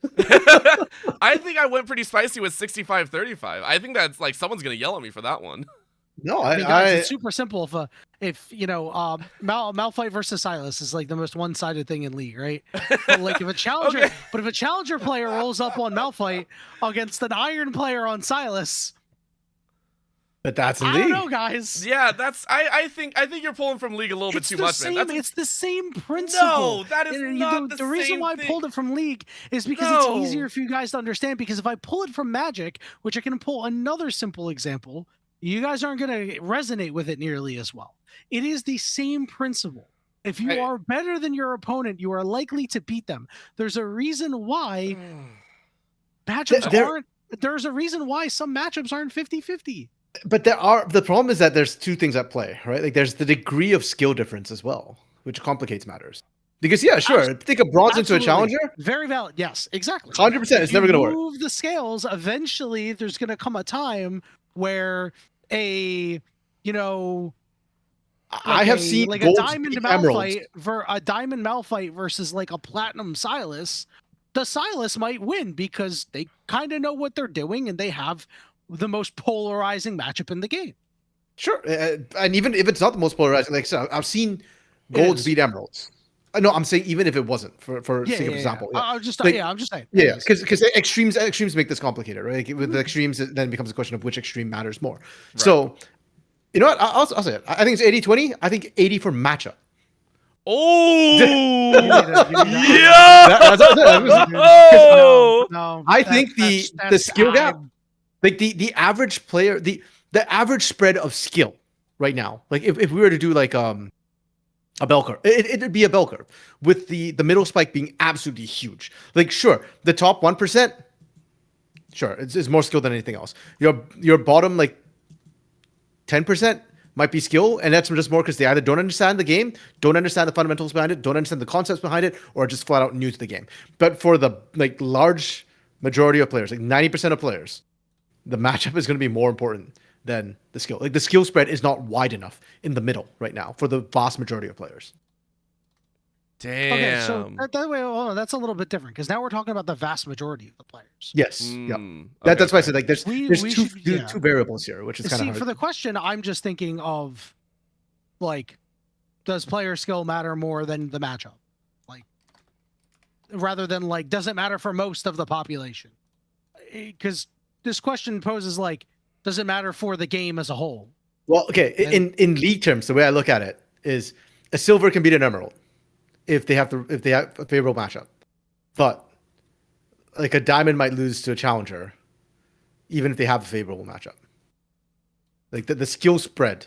I think I went pretty spicy with 65-35. I think that's like someone's gonna yell at me for that one. No, I mean, guys, it's super simple. If you know, Malphite versus Silas is like the most one-sided thing in League, right? But like if a challenger, Okay. but if a challenger player rolls up on Malphite against an Iron player on Silas, but that's in I League. don't know, guys. Yeah, that's I think you're pulling from League a little bit too much, man. It's the same principle. No, that is not the reason same why thing. I pulled it from League is because No. it's easier for you guys to understand. Because if I pull it from Magic, which I can pull another simple example, you guys aren't going to resonate with it nearly as well. It is the same principle. If you are better than your opponent, you are likely to beat them. There's a reason why matchups aren't. There's a reason why some matchups aren't 50-50. But the problem is that there's two things at play, right? Like there's the degree of skill difference as well, which complicates matters. Because yeah, sure, take a bronze into a challenger. Very valid. Yes, exactly. 100%. It's never going to work. Move the scales. Eventually, there's going to come a time where I have seen like a diamond Malphite versus like a platinum Silas. The Silas might win because they kind of know what they're doing and they have the most polarizing matchup in the game. Sure, and even if it's not the most polarizing, like so, I've seen golds beat emeralds. No, I'm saying even if it wasn't for sake of example. Yeah. I'm just saying. Yeah, because extremes make this complicated, right? Like, with the extremes, it then becomes a question of which extreme matters more. Right. So, you know what? I'll say it. I think it's 80-20. I think 80 for matchup. Oh, No, I think the skill gap, like the average player, the average spread of skill right now, like if we were to do like a bell curve, it'd be a bell curve with the middle spike being absolutely huge. Like sure, the top 1%, sure, it's more skill than anything else. Your bottom like 10% might be skill, and that's just more because they either don't understand the game, don't understand the fundamentals behind it, don't understand the concepts behind it, or just flat out new to the game. But for the like large majority of players, like 90% of players, the matchup is going to be more important than the skill. Like the skill spread is not wide enough in the middle right now for the vast majority of players. Damn. Okay, so that way, that's a little bit different because now we're talking about the vast majority of the players. Yes. Yep. That's why I said like there's two variables here, which is kind of hard. For the question, I'm just thinking of like, does player skill matter more than the matchup? Like, rather than like, does it matter for most of the population? Because this question poses like, does it matter for the game as a whole? Well, okay, in league terms, the way I look at it is a silver can beat an emerald if they have a favorable matchup, but like a diamond might lose to a challenger even if they have a favorable matchup. Like the skill spread,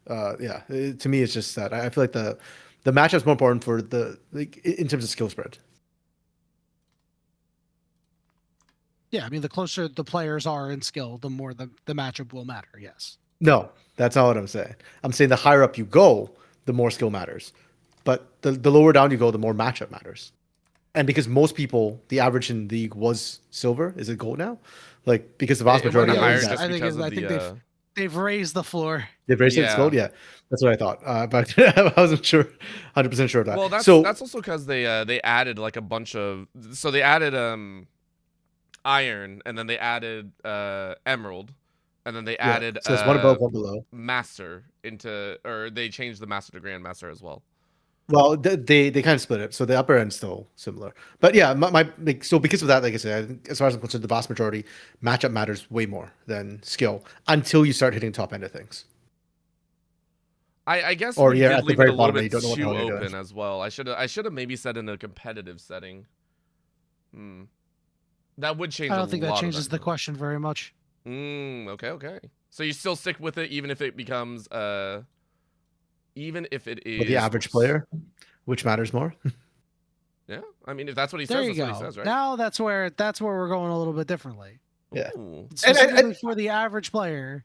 to me it's just that I feel like the matchup's more important for the like in terms of skill spread. Yeah, I mean, the closer the players are in skill, the more the matchup will matter. Yes. No, that's not what I'm saying. I'm saying the higher up you go, the more skill matters. But the lower down you go, the more matchup matters. And because most people, the average in the league was silver, is it gold now? Like because the vast It went majority higher of just I think because of I think the. they've raised the floor. they've raised it to Yeah. gold. Yeah, that's what I thought. But I wasn't sure, 100% sure of that. Well, that's so also because they added like a bunch of they added iron, and then they added emerald, and then they yeah, added so it's one above, one below. master into, or they changed the master to grandmaster as well. Well, they kind of split it, so the upper end's still similar. But yeah, my like, so because of that, like I said, I think as far as I'm concerned, the vast majority matchup matters way more than skill until you start hitting top end of things. I guess Or we yeah, did at the leave very it a little bottom, you bit don't know what the too hell you're open doing. as well. I should have maybe said in a competitive setting. That would change. I a don't think that lot of changes the though. question very much. Okay. So you still stick with it even if it becomes even if it is But the average player, which matters more? Yeah, I mean, if that's what he There says, you that's go. what he says, right? Now that's where we're going a little bit differently. Yeah. Ooh. Specifically for the average player.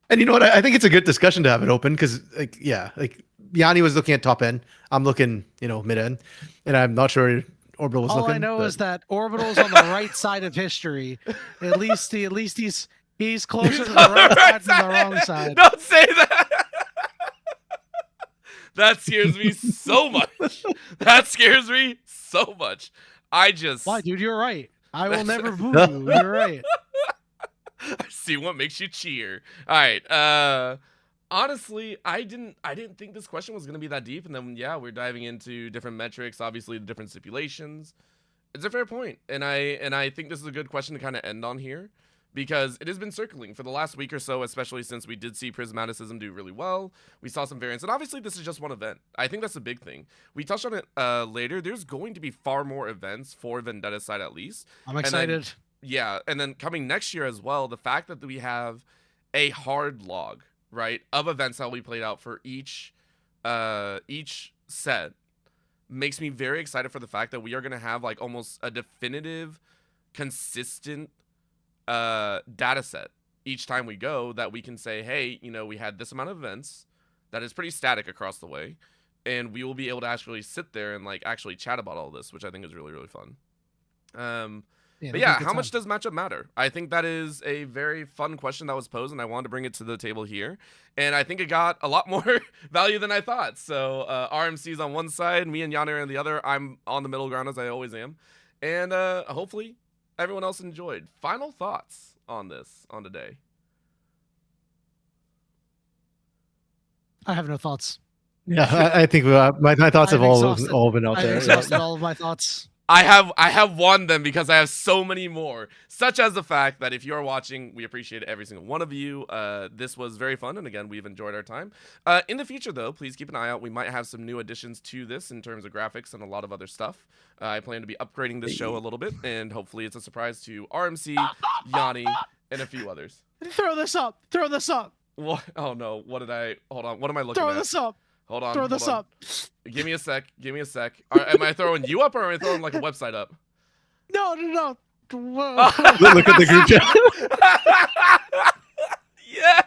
And you know what? I think it's a good discussion to have it open because, like, yeah, like Yanni was looking at top end. I'm looking, mid end, and I'm not sure Orbital was All looking. I know but... is that Orbital's on the right side of history. At least he's closer to the right side than the wrong side. Don't say that. That scares me so much. That scares me so much. Why, dude? You're right. I will never boo you. You're right. I see what makes you cheer. All right. Honestly, I didn't think this question was gonna be that deep, and then yeah, we're diving into different metrics, obviously the different stipulations. It's a fair point, and I think this is a good question to kind of end on here, because it has been circling for the last week or so, especially since we did see Prismaticism do really well. We saw some variants, and obviously this is just one event. I think that's a big thing. We touched on it later. There's going to be far more events for Vendetta's side at least. I'm excited. Yeah, and then coming next year as well, the fact that we have a hard log, right, of events that we played out for each set makes me very excited for the fact that we are going to have like almost a definitive, consistent data set each time we go that we can say, hey, we had this amount of events that is pretty static across the way, and we will be able to actually sit there and like actually chat about all this, which I think is really, really fun. But yeah, how much does matchup matter? I think that is a very fun question that was posed, and I wanted to bring it to the table here. And I think it got a lot more value than I thought. So RMC's on one side, me and Yanni are on the other. I'm on the middle ground, as I always am. And hopefully everyone else enjoyed. Final thoughts on this, on today? I have no thoughts. Yeah, I think my thoughts have all been out I've there. exhausted all of my thoughts. I have one then, because I have so many more, such as the fact that if you are watching, we appreciate every single one of you. This was very fun, and again, we've enjoyed our time. In the future, though, please keep an eye out. We might have some new additions to this in terms of graphics and a lot of other stuff. I plan to be upgrading this show a little bit, and hopefully it's a surprise to RMC, Yanni, and a few others. Throw this up. Throw this up. What? Oh no! What did I? Hold on. What am I looking at? Throw this up. Hold on. Throw this up. Give me a sec. Give me a sec. Am I throwing you up, or am I throwing like a website up? No. Whoa. Look at the group chat. Yes.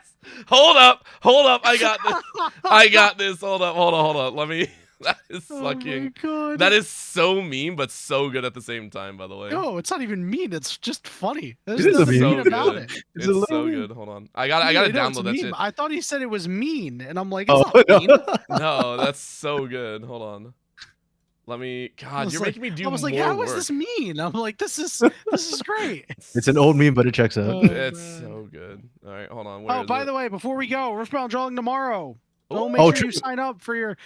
Hold up. I got this. Hold up. Let me. That is fucking. Oh my God. That is so mean, but so good at the same time. By the way. No, it's not even mean. It's just funny. There's It is a nothing meme. mean about it. It's so good. Hold on. I gotta No, download it's a that meme. shit. I thought he said it was mean, and I'm like, Oh, it's not mean. No, that's so good. Hold on. Let me. God, you're making me do I was more like, how work. is this mean? I'm like, this is great. It's an old meme, but it checks out. Oh, It's man. so good. All right, hold on. Oh, by the way, before we go, Riftbound drawing tomorrow. Go Ooh. make Oh, sure you true. sign up for your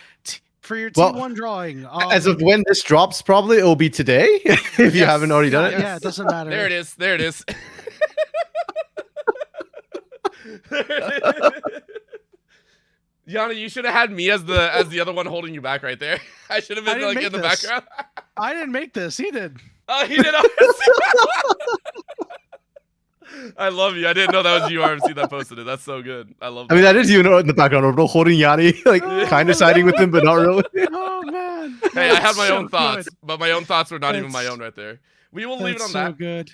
Well, T1 drawing. As of when this drops, probably it will be today. If you Yes. haven't already done it. Yeah, it doesn't matter. There it is. There it is. Yanni, you should have had me as the other one holding you back right there. I should have I been didn't like make in the this. background. I didn't make this. He did. Oh, he did. I love you. I didn't know that was you, RMC, that posted it. That's so good. I love that. I mean, that is you in the background, Orbital, holding Yanni, like kind of siding with him, but not really. Oh man. Hey, I had That's my so own thoughts, good. but my own thoughts were not even my It's- own right there. We will leave it That's on so that. good.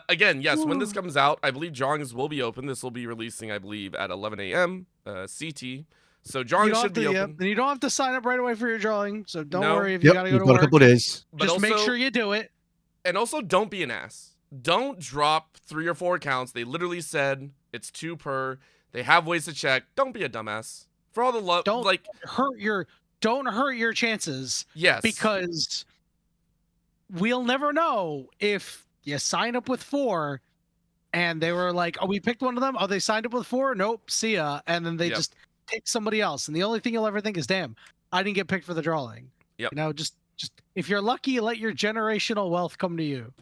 Again, yes, when this Woo. comes out, I believe drawings will be open. This will be releasing, I believe, at 11 a.m. CT. So You drawings don't should have to. be Yep. open. And you don't have to sign up right away for your drawing. So don't No. worry if you Yep, got to go we've to got a work. couple days. But Just also, make sure you do it. and also don't be an ass. Don't drop 3 or 4 accounts. They literally said it's 2 per. They have ways to check. Don't be a dumbass. For all the love, Don't like, don't hurt your chances. yes. Because we'll never know if you sign up with 4 and they were like, oh, we picked one of them. Oh, they signed up with 4. Nope. See ya. And then they just pick somebody else. And the only thing you'll ever think is, damn, I didn't get picked for the drawing. Yep. You know, just if you're lucky, let your generational wealth come to you.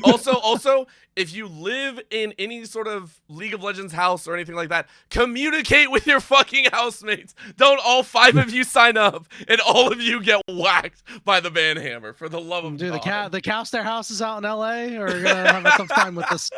also, if you live in any sort of League of Legends house or anything like that, communicate with your fucking housemates. Don't all 5 of you sign up and all of you get whacked by the banhammer. For the love of Dude, God. the Cowster houses out in LA are gonna have a tough time with this.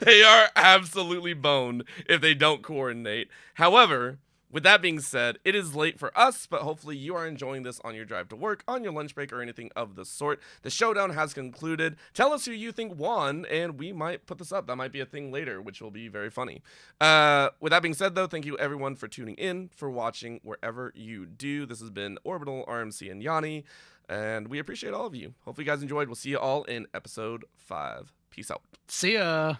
They are absolutely boned if they don't coordinate. However, with that being said, it is late for us, but hopefully you are enjoying this on your drive to work, on your lunch break, or anything of the sort. The showdown has concluded. Tell us who you think won, and we might put this up. That might be a thing later, which will be very funny. With that being said, though, thank you everyone for tuning in, for watching wherever you do. This has been Orbital, RMC, and Yanni, and we appreciate all of you. Hopefully you guys enjoyed. We'll see you all in episode 5. Peace out. See ya.